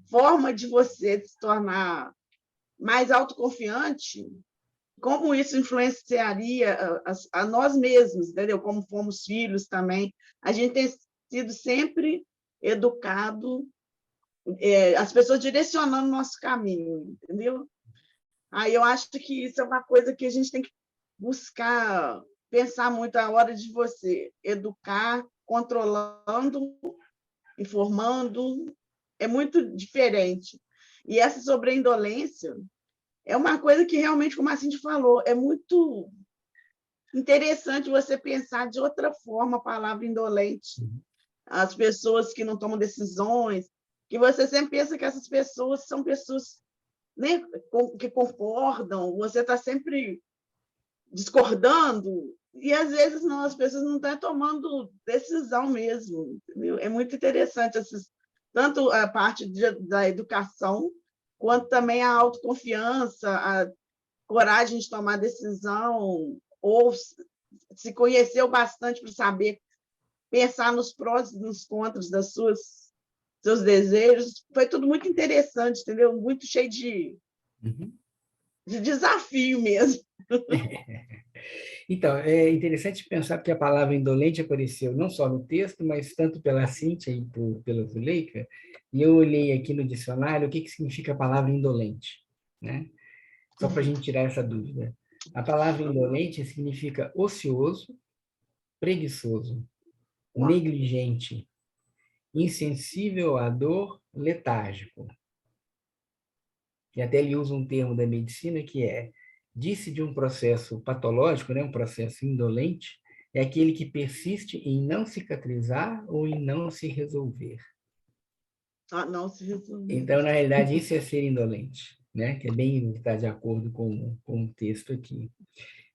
forma de você se tornar mais autoconfiante, como isso influenciaria a nós mesmos, entendeu? Como fomos filhos também. A gente tem sido sempre educado, as pessoas direcionando o nosso caminho, entendeu? Aí eu acho que isso é uma coisa que a gente tem que buscar, pensar muito a hora de você educar, controlando, informando, é muito diferente. E essa sobre a indolência é uma coisa que realmente, como a Cindy falou, é muito interessante você pensar de outra forma a palavra indolente. As pessoas que não tomam decisões, que você sempre pensa que essas pessoas são pessoas, né, que concordam, você está sempre discordando, e às vezes não, as pessoas não estão tomando decisão mesmo. Entendeu? É muito interessante tanto a parte da educação, quanto também a autoconfiança, a coragem de tomar decisão, ou se conheceu bastante para saber pensar nos prós e nos contras seus desejos. Foi tudo muito interessante, entendeu? Muito cheio de desafio mesmo. Então, é interessante pensar que a palavra indolente apareceu não só no texto, mas tanto pela Cíntia e pela Zuleika, e eu olhei aqui no dicionário o que significa a palavra indolente, né? Só para a gente tirar essa dúvida. A palavra indolente significa ocioso, preguiçoso, negligente, insensível à dor, letárgico. E até ele usa um termo da medicina que disse de um processo patológico, né, um processo indolente, é aquele que persiste em não cicatrizar ou em não se resolver. Não se resolver. Então, na realidade, isso é ser indolente, né? Que é bem está de acordo com o texto aqui.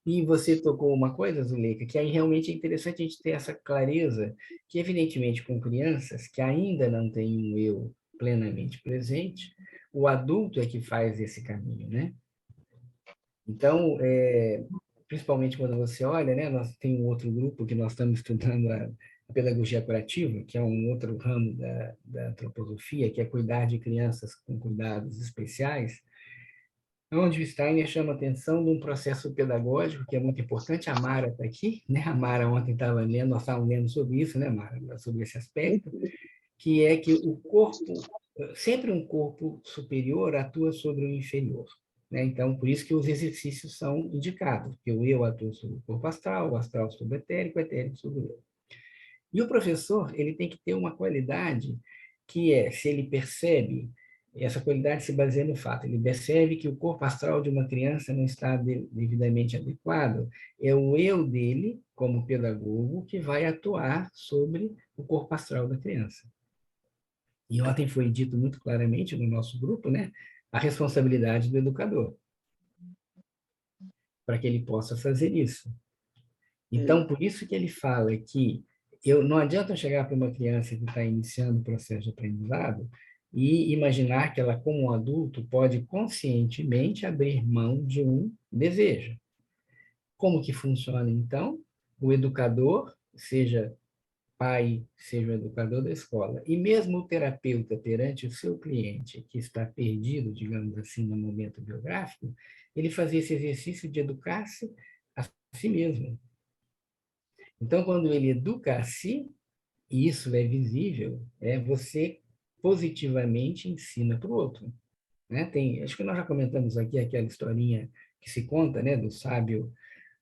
E você tocou uma coisa, Zuleika, que aí realmente é interessante a gente ter essa clareza, que evidentemente com crianças que ainda não têm um eu plenamente presente, o adulto é que faz esse caminho, né? Então, principalmente quando você olha, né, nós tem um outro grupo que nós estamos estudando a pedagogia curativa, que é um outro ramo da antroposofia, que é cuidar de crianças com cuidados especiais, onde o Steiner chama atenção de um processo pedagógico que é muito importante. A Mara está aqui, né? A Mara ontem estava lendo, nós estávamos lendo sobre isso, né, Mara? Sobre esse aspecto, que é que o corpo, sempre um corpo superior atua sobre o inferior. Né? Então, por isso que os exercícios são indicados, porque o eu atua sobre o corpo astral, o astral sobre o etérico sobre o eu. E o professor, ele tem que ter uma qualidade que se ele percebe, essa qualidade se baseia no fato, ele percebe que o corpo astral de uma criança não está devidamente adequado, é o eu dele, como pedagogo, que vai atuar sobre o corpo astral da criança. E ontem foi dito muito claramente no nosso grupo, né, a responsabilidade do educador, para que ele possa fazer isso. Então, por isso que ele fala que não adianta chegar para uma criança que está iniciando o processo de aprendizado e imaginar que ela, como um adulto, pode conscientemente abrir mão de um desejo. Como que funciona, então? O educador, seja pai, seja o educador da escola, e mesmo o terapeuta perante o seu cliente que está perdido, digamos assim, no momento biográfico, ele fazia esse exercício de educar-se a si mesmo. Então, quando ele educa a si, e isso é visível, você positivamente ensina para o outro. Né? Acho que nós já comentamos aqui aquela historinha que se conta, né, do sábio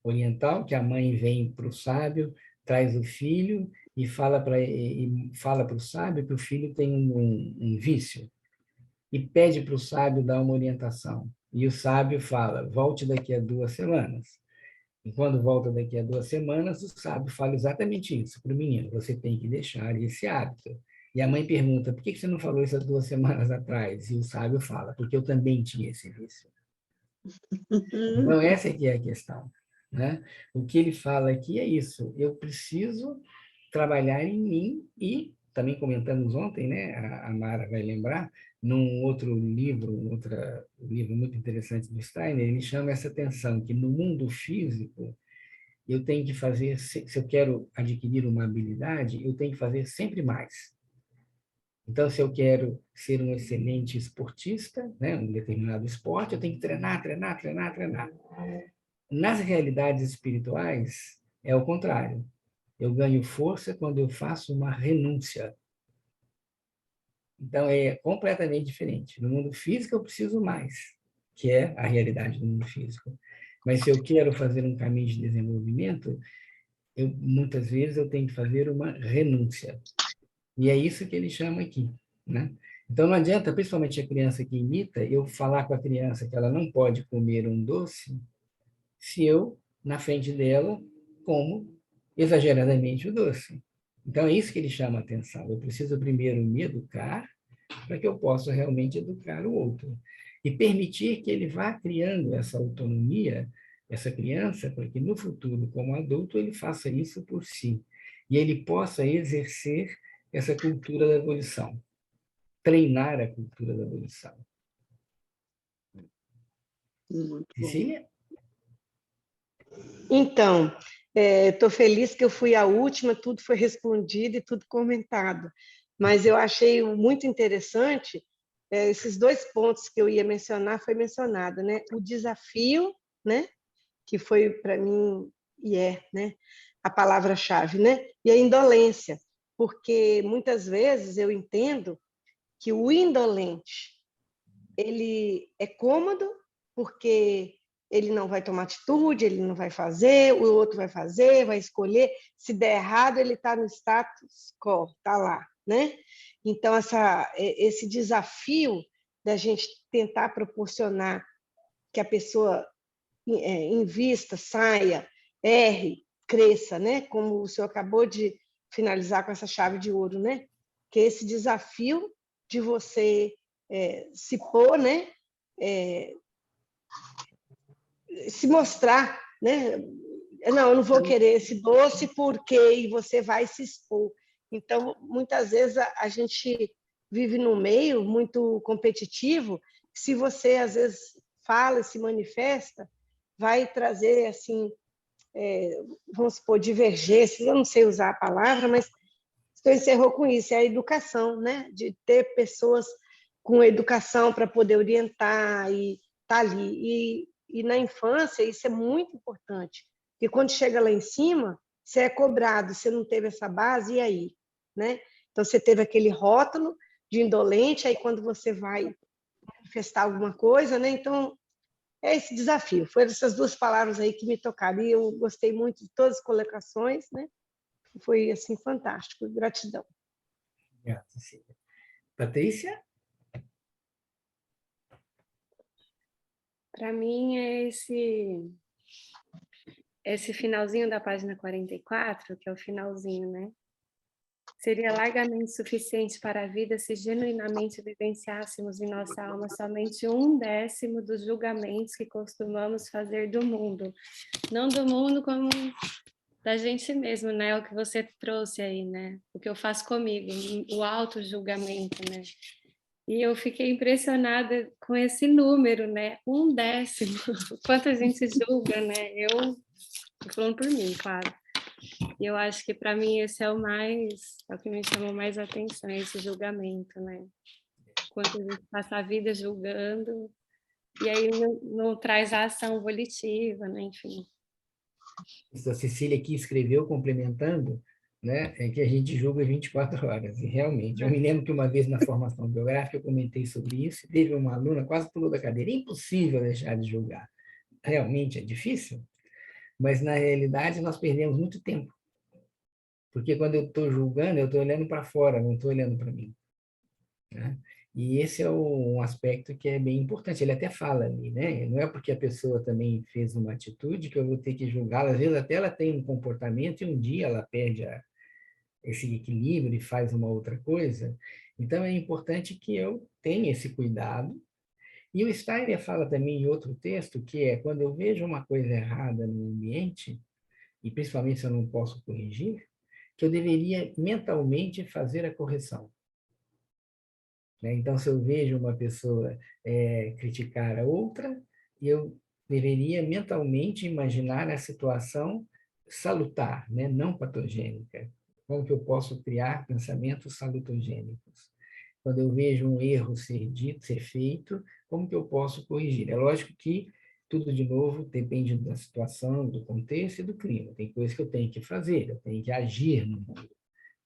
oriental, que a mãe vem para o sábio, traz o filho e fala para o sábio que o filho tem um vício e pede para o sábio dar uma orientação. E o sábio fala, volte daqui a 2 semanas. E quando volta daqui a 2 semanas, o sábio fala exatamente isso para o menino, você tem que deixar esse hábito. E a mãe pergunta, por que você não falou isso há 2 semanas atrás? E o sábio fala, porque eu também tinha esse vício. Então, essa aqui é a questão. Né? O que ele fala aqui é isso, eu preciso trabalhar em mim e, também comentamos ontem, né, a Mara vai lembrar, num outro livro, livro muito interessante do Steiner, ele chama essa atenção que no mundo físico eu tenho que fazer, se eu quero adquirir uma habilidade, eu tenho que fazer sempre mais. Então, se eu quero ser um excelente esportista, né, um determinado esporte, eu tenho que treinar, treinar, treinar, treinar. Nas realidades espirituais, é o contrário. Eu ganho força quando eu faço uma renúncia. Então, é completamente diferente. No mundo físico, eu preciso mais, que é a realidade do mundo físico. Mas se eu quero fazer um caminho de desenvolvimento, muitas vezes eu tenho que fazer uma renúncia. E é isso que ele chama aqui, né? Então, não adianta, principalmente a criança que imita, eu falar com a criança que ela não pode comer um doce, se eu, na frente dela, como exageradamente o doce. Então, é isso que ele chama a atenção. Eu preciso primeiro me educar para que eu possa realmente educar o outro. E permitir que ele vá criando essa autonomia, essa criança, para que no futuro, como adulto, ele faça isso por si. E ele possa exercer essa cultura da evolução, treinar a cultura da evolução. Muito bom. Cecília? Então, estou feliz que eu fui a última, tudo foi respondido e tudo comentado. Mas eu achei muito interessante, esses 2 pontos que eu ia mencionar, foi mencionado, né? O desafio, né? Que foi para mim, e né? A palavra-chave, né? E a indolência, porque muitas vezes eu entendo que o indolente, ele é cômodo, porque ele não vai tomar atitude, ele não vai fazer, o outro vai fazer, vai escolher. Se der errado, ele está no status quo, está lá, né? Então, esse desafio da gente tentar proporcionar que a pessoa invista, saia, erre, cresça, né? Como o senhor acabou de finalizar com essa chave de ouro, né? Que é esse desafio de você se pôr, né? Se mostrar, né? Não, eu não vou querer esse doce porque e você vai se expor. Então, muitas vezes a gente vive num meio muito competitivo. Se você às vezes fala e se manifesta, vai trazer assim, vamos supor, divergências. Eu não sei usar a palavra, mas você encerrou com isso, é a educação, né? De ter pessoas com educação para poder orientar e estar ali. E na infância isso é muito importante, porque quando chega lá em cima, você é cobrado, você não teve essa base, e aí? Né? Então, você teve aquele rótulo de indolente, aí quando você vai manifestar alguma coisa, né? Então, é esse desafio. Foram essas 2 palavras aí que me tocaram, e eu gostei muito de todas as colocações, né? Foi, assim, fantástico. Gratidão. Obrigado, Cecília. Patrícia? Para mim, é esse finalzinho da página 44, que é o finalzinho, né? Seria largamente suficiente para a vida se genuinamente vivenciássemos em nossa alma somente 1/10 dos julgamentos que costumamos fazer do mundo. Não do mundo como da gente mesmo, né? O que você trouxe aí, né? O que eu faço comigo, o auto-julgamento, né? E eu fiquei impressionada com esse número, né? 1/10. Quanto a gente julga, né? Eu tô falando por mim, claro. E eu acho que para mim esse é o que me chamou mais atenção, esse julgamento, né? Quanto a gente passa a vida julgando, e aí não traz a ação volitiva, né? Enfim. A Cecília aqui escreveu, complementando, né, é que a gente julga 24 horas. E realmente, eu me lembro que uma vez na formação biográfica eu comentei sobre isso, e teve uma aluna quase pulou da cadeira. Impossível deixar de julgar. Realmente é difícil, mas na realidade nós perdemos muito tempo. Porque quando eu estou julgando, eu estou olhando para fora, não estou olhando para mim. Né? E esse é um aspecto que é bem importante. Ele até fala ali, né? Não é porque a pessoa também fez uma atitude que eu vou ter que julgá-la. Às vezes até ela tem um comportamento e um dia ela perde esse equilíbrio e faz uma outra coisa. Então é importante que eu tenha esse cuidado. E o Steiner fala também em outro texto que é quando eu vejo uma coisa errada no ambiente, e principalmente se eu não posso corrigir, que eu deveria mentalmente fazer a correção. Né? Então, se eu vejo uma pessoa criticar a outra, eu deveria mentalmente imaginar a situação salutar, né? Não patogênica. Como que eu posso criar pensamentos salutogênicos? Quando eu vejo um erro ser dito, ser feito, como que eu posso corrigir? É lógico que tudo, de novo, depende da situação, do contexto e do clima. Tem coisas que eu tenho que fazer, eu tenho que agir no mundo.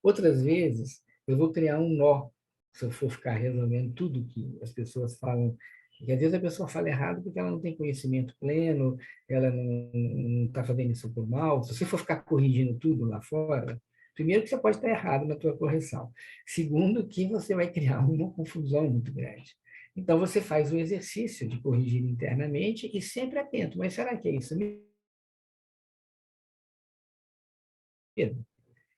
Outras vezes, eu vou criar um nó se eu for ficar resolvendo tudo que as pessoas falam. Porque às vezes a pessoa fala errado porque ela não tem conhecimento pleno, ela não está fazendo isso por mal. Se você for ficar corrigindo tudo lá fora, primeiro que você pode estar errado na tua correção. Segundo que você vai criar uma confusão muito grande. Então você faz o exercício de corrigir internamente e sempre atento. Mas será que é isso mesmo?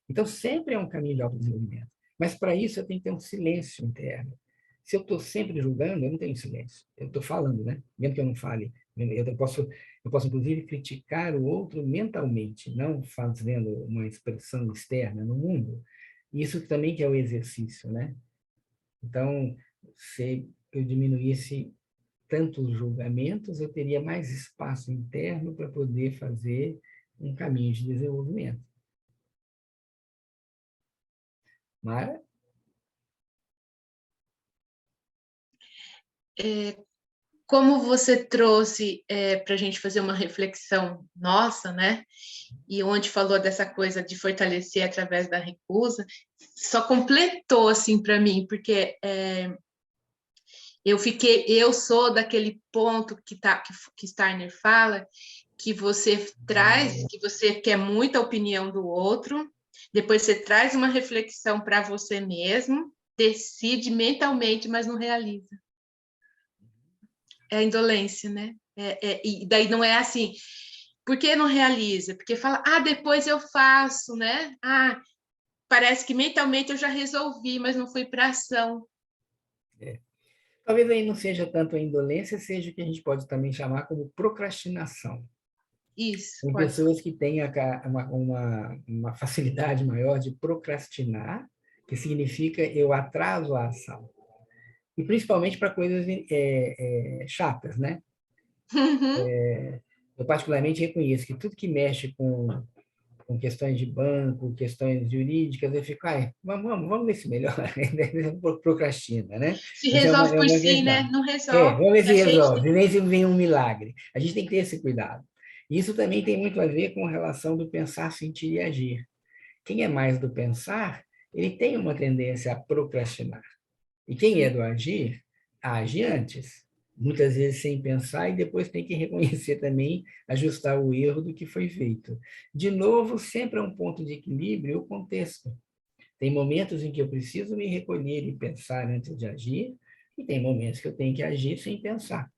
Então sempre é um caminho de autodesenvolvimento. Mas para isso eu tenho que ter um silêncio interno. Se eu estou sempre julgando, eu não tenho silêncio. Eu estou falando, né? Mesmo que eu não fale. Eu posso, inclusive, criticar o outro mentalmente, não fazendo uma expressão externa no mundo. Isso também que é o exercício, né? Então, se eu diminuísse tantos julgamentos, eu teria mais espaço interno para poder fazer um caminho de desenvolvimento. Mara? Como você trouxe para a gente fazer uma reflexão nossa, né? E onde falou dessa coisa de fortalecer através da recusa, só completou assim para mim, porque eu sou daquele ponto que Steiner fala, que você traz, que você quer muito a opinião do outro, depois você traz uma reflexão para você mesmo, decide mentalmente, mas não realiza. É a indolência, né? E daí não é assim, por que não realiza? Porque fala, depois eu faço, né? Parece que mentalmente eu já resolvi, mas não fui para ação. Talvez aí não seja tanto a indolência, seja o que a gente pode também chamar como procrastinação. Isso. Tem pessoas que têm uma facilidade maior de procrastinar, que significa eu atraso a ação. E principalmente para coisas chatas, né? Eu particularmente reconheço que tudo que mexe com questões de banco, questões jurídicas, eu fico, vamos ver se melhora, procrastina, né? Se Mas resolve é por uma si, questão. né? Não resolve. Vamos ver se Se a resolve, gente... nem se vem um milagre. A gente tem que ter esse cuidado. Isso também tem muito a ver com a relação do pensar, sentir e agir. Quem é mais do pensar, ele tem uma tendência a procrastinar. E quem é do agir, age antes. Muitas vezes sem pensar e depois tem que reconhecer também, ajustar o erro do que foi feito. De novo, sempre é um ponto de equilíbrio o contexto. Tem momentos em que eu preciso me recolher e pensar antes de agir, e tem momentos que eu tenho que agir sem pensar.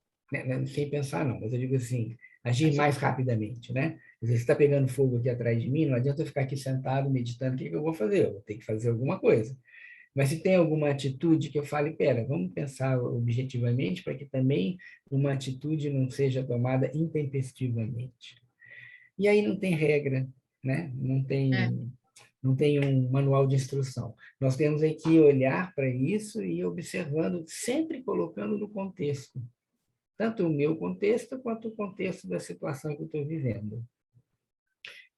Sem pensar não, mas eu digo assim, agir mais rapidamente, né? Você está pegando fogo aqui atrás de mim, não adianta eu ficar aqui sentado meditando o que eu vou fazer, eu vou ter que fazer alguma coisa. Mas se tem alguma atitude que eu fale, pera, vamos pensar objetivamente para que também uma atitude não seja tomada intempestivamente. E aí não tem regra, né? Não tem um manual de instrução. Nós temos que olhar para isso e ir observando, sempre colocando no contexto. Tanto o meu contexto, quanto o contexto da situação que eu estou vivendo.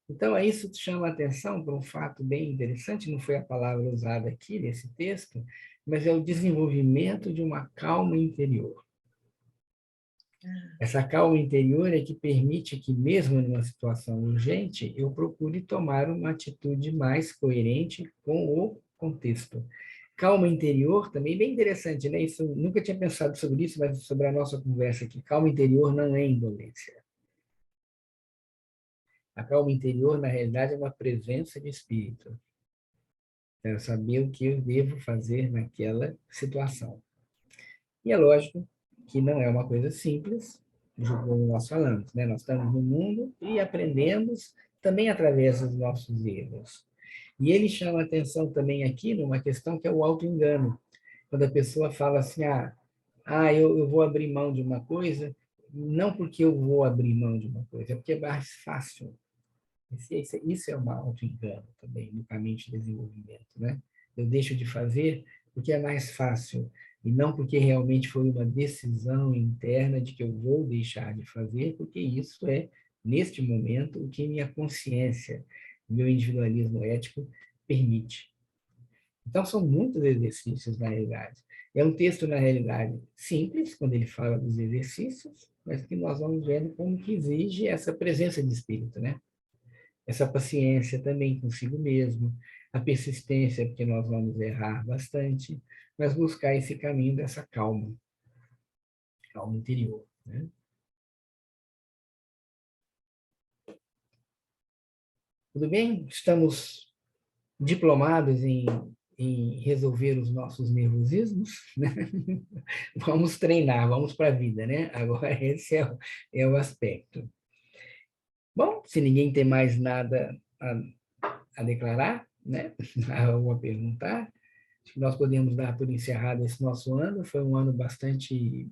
Então, isso chama a atenção para um fato bem interessante, não foi a palavra usada aqui nesse texto, mas é o desenvolvimento de uma calma interior. Essa calma interior é que permite que, mesmo numa situação urgente, eu procure tomar uma atitude mais coerente com o contexto. Calma interior também é bem interessante, né? Isso, nunca tinha pensado sobre isso, mas sobre a nossa conversa aqui. Calma interior não é indolência. A calma interior, na realidade, é uma presença de espírito. É saber o que eu devo fazer naquela situação. E é lógico que não é uma coisa simples, como nós falamos, né? Nós estamos no mundo e aprendemos também através dos nossos erros. E ele chama a atenção também aqui numa questão que é o auto-engano. Quando a pessoa fala assim, eu vou abrir mão de uma coisa, não porque eu vou abrir mão de uma coisa, é porque é mais fácil. Isso é um auto-engano também no caminho de desenvolvimento, né? Eu deixo de fazer porque é mais fácil, e não porque realmente foi uma decisão interna de que eu vou deixar de fazer, porque isso é, neste momento, o que minha consciência, meu individualismo ético permite. Então, são muitos exercícios, na realidade. É um texto, na realidade, simples, quando ele fala dos exercícios, mas que nós vamos vendo como que exige essa presença de espírito, né? Essa paciência também consigo mesmo, a persistência, porque nós vamos errar bastante, mas buscar esse caminho dessa calma interior, né? Tudo bem? Estamos diplomados em resolver os nossos nervosismos, né? Vamos treinar, vamos para a vida, né? Agora esse é o aspecto. Bom, se ninguém tem mais nada a declarar, né? Ou a perguntar, nós podemos dar por encerrado esse nosso ano. Foi um ano bastante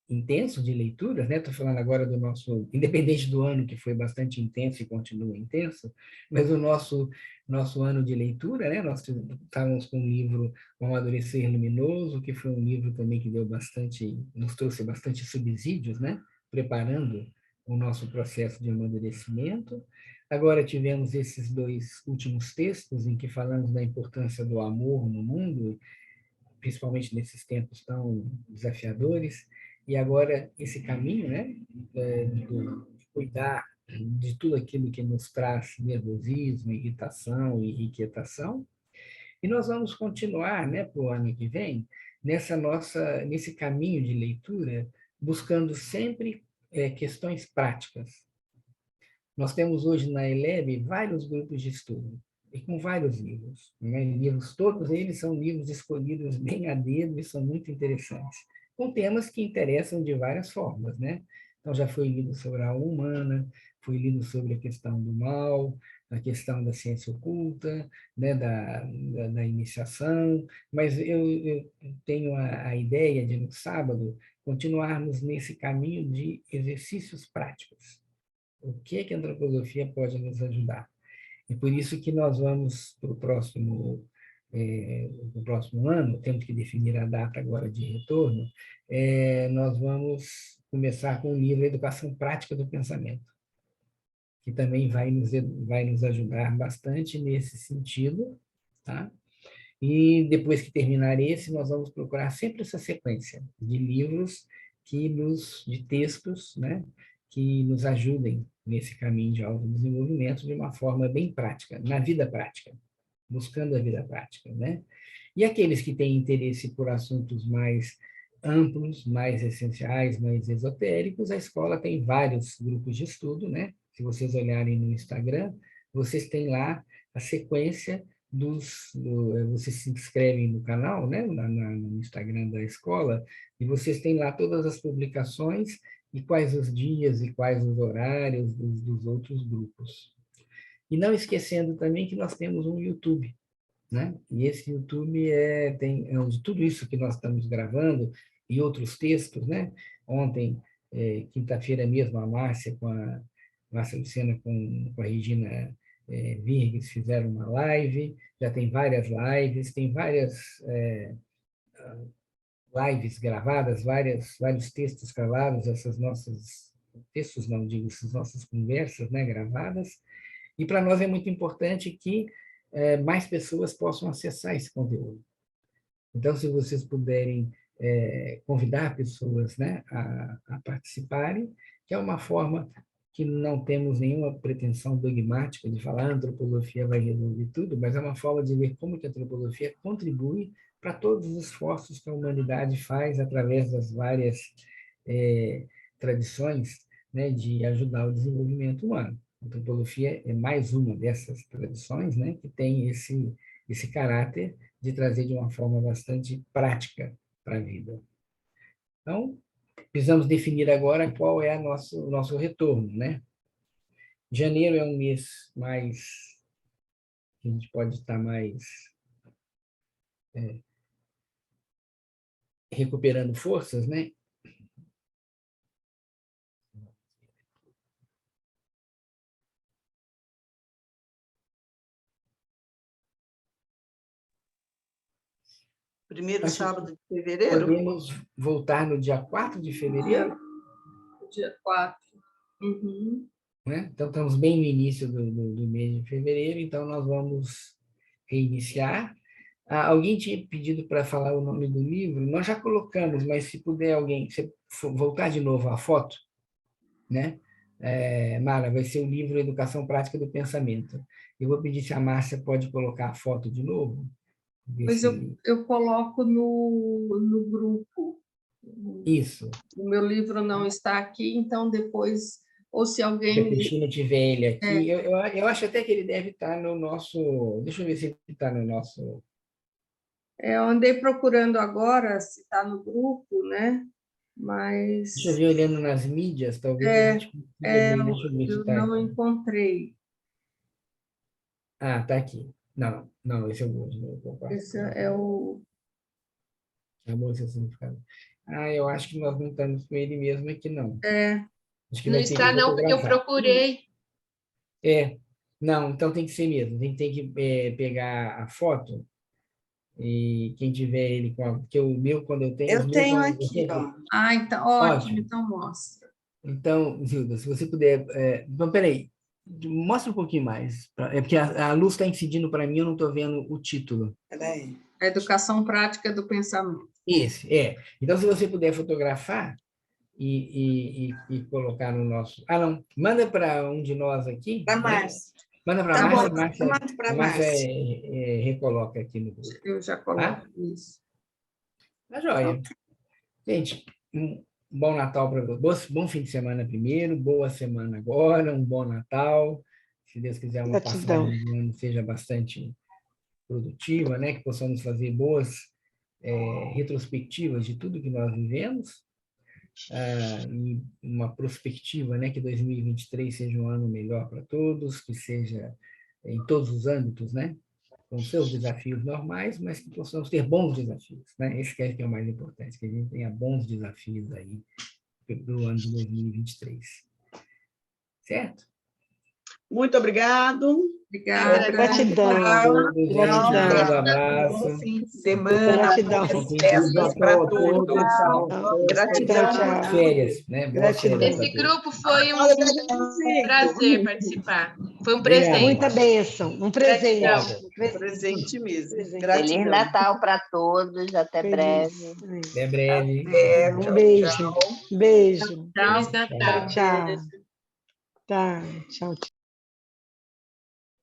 intenso de leituras, né? Estou falando agora do nosso, independente do ano, que foi bastante intenso e continua intenso, mas o nosso ano de leitura, né? Nós estávamos com um livro, O Amadurecer Luminoso, que foi um livro também que deu bastante, nos trouxe bastante subsídios, né? Preparando o nosso processo de amadurecimento. Agora tivemos esses 2 últimos textos em que falamos da importância do amor no mundo, principalmente nesses tempos tão desafiadores, e agora esse caminho, né, de cuidar de tudo aquilo que nos traz nervosismo, irritação e inquietação, e nós vamos continuar, né, para o ano que vem, nesse caminho de leitura, buscando sempre questões práticas. Nós temos hoje na ELEB vários grupos de estudo, e com vários livros, né? Livros, todos eles são livros escolhidos bem a dedo e são muito interessantes, com temas que interessam de várias formas, né? Então, já foi lido sobre a alma humana, foi lido sobre a questão do mal, a questão da ciência oculta, né? da iniciação, mas eu tenho a ideia de, no sábado, continuarmos nesse caminho de exercícios práticos. O que a antroposofia pode nos ajudar? E por isso que nós vamos, para o próximo ano, temos que definir a data agora de retorno, nós vamos começar com o livro Educação Prática do Pensamento, que também vai nos ajudar bastante nesse sentido, tá? E depois que terminar esse, nós vamos procurar sempre essa sequência de livros de textos, né, que nos ajudem nesse caminho de autodesenvolvimento de uma forma bem prática, na vida prática, buscando a vida prática, né? E aqueles que têm interesse por assuntos mais amplos, mais essenciais, mais esotéricos, a escola tem vários grupos de estudo, né? Se vocês olharem no Instagram, vocês têm lá a sequência vocês se inscrevem no canal, né, no Instagram da escola, e vocês têm lá todas as publicações e quais os dias e quais os horários dos outros grupos. E não esquecendo também que nós temos um YouTube, né? E esse YouTube tem onde tudo isso que nós estamos gravando e outros textos, né? Ontem, quinta-feira mesmo, a Márcia Lucena com a Regina Virgues fizeram uma live, já tem várias lives, tem várias lives gravadas, vários textos gravados, textos não digo, essas nossas conversas, né, gravadas, e para nós é muito importante que mais pessoas possam acessar esse conteúdo. Então, se vocês puderem convidar pessoas, né, a participarem, que é uma forma que não temos nenhuma pretensão dogmática de falar a antropologia vai resolver tudo, mas é uma forma de ver como que a antropologia contribui para todos os esforços que a humanidade faz através das várias tradições, né, de ajudar o desenvolvimento humano. A antropologia é mais uma dessas tradições, né, que tem esse caráter de trazer de uma forma bastante prática para a vida. Então, precisamos definir agora qual é o nosso retorno, né? Janeiro é um mês mais que a gente pode estar mais recuperando forças, né? Primeiro sábado de fevereiro? Podemos voltar no dia 4 de fevereiro? Dia 4. Uhum. Né? Então, estamos bem no início do mês de fevereiro, então nós vamos reiniciar. Alguém tinha pedido para falar o nome do livro, nós já colocamos, mas se puder alguém voltar de novo a foto, né? Mara, vai ser o livro Educação Prática do Pensamento. Eu vou pedir se a Márcia pode colocar a foto de novo. Mas eu coloco no grupo. Isso. O meu livro não está aqui, então depois, ou se Se a alguém... Cristina tiver ele aqui, eu acho até que ele deve estar no nosso... Deixa eu ver se ele está no nosso... Eu andei procurando agora se está no grupo, né? Mas... Deixa eu ver olhando nas mídias, talvez a gente consiga ver. Deixa eu ver se eu está não aqui. encontrei. Ah, está aqui. Não, esse é o outro. Esse é o... Amor sem significado. Eu acho que nós não estamos com ele mesmo aqui, não. Acho que Não vai ter que está, não, porque eu fotografar. procurei. Não, então tem que ser mesmo. Tem que pegar a foto e quem tiver ele com porque o meu, quando eu tenho... Eu tenho aqui, ó. então, ótimo, Ótimo. então mostra. Então, Zilda, se você puder... Então, peraí, mostra um pouquinho mais. É porque a luz está incidindo para mim, eu não estou vendo o título. Peraí. A educação prática do pensamento. Então, se você puder fotografar e colocar no nosso... não, manda para um de nós aqui. Para né? Márcia. Manda para Tá a bom, Márcia. manda para A Márcia Márcia. recoloca aqui no grupo. Eu já coloco isso. Tá joia. Gente, um bom Natal para vocês. Bom fim de semana primeiro, boa semana agora, um bom Natal. Se Deus quiser, uma Gratidão. passagem de ano seja bastante produtiva, né? Que possamos fazer boas retrospectivas de tudo que nós vivemos. E uma perspectiva, né? Que 2023 seja um ano melhor para todos, que seja em todos os âmbitos, né? Com seus desafios normais, mas que possamos ter bons desafios, né? Esse que é o mais importante, que a gente tenha bons desafios aí para o ano de 2023. Certo? Muito obrigado. Obrigada. Gratidão. Um grande abraço. Bom fim de semana. Gratidão. Boas festas para todos. Gratidão, tchau. Férias, né? Boas Gratidão. férias pra Esse todos. grupo foi um prazer participar. Foi um Obrigado. presente. Muita bênção, um presente. Gratidão. Presente mesmo. Presente. Gratidão. Feliz Natal para todos, até breve. Até breve. Um beijo. Beijo. Feliz Natal. Tchau. Tá, tchau, tchau.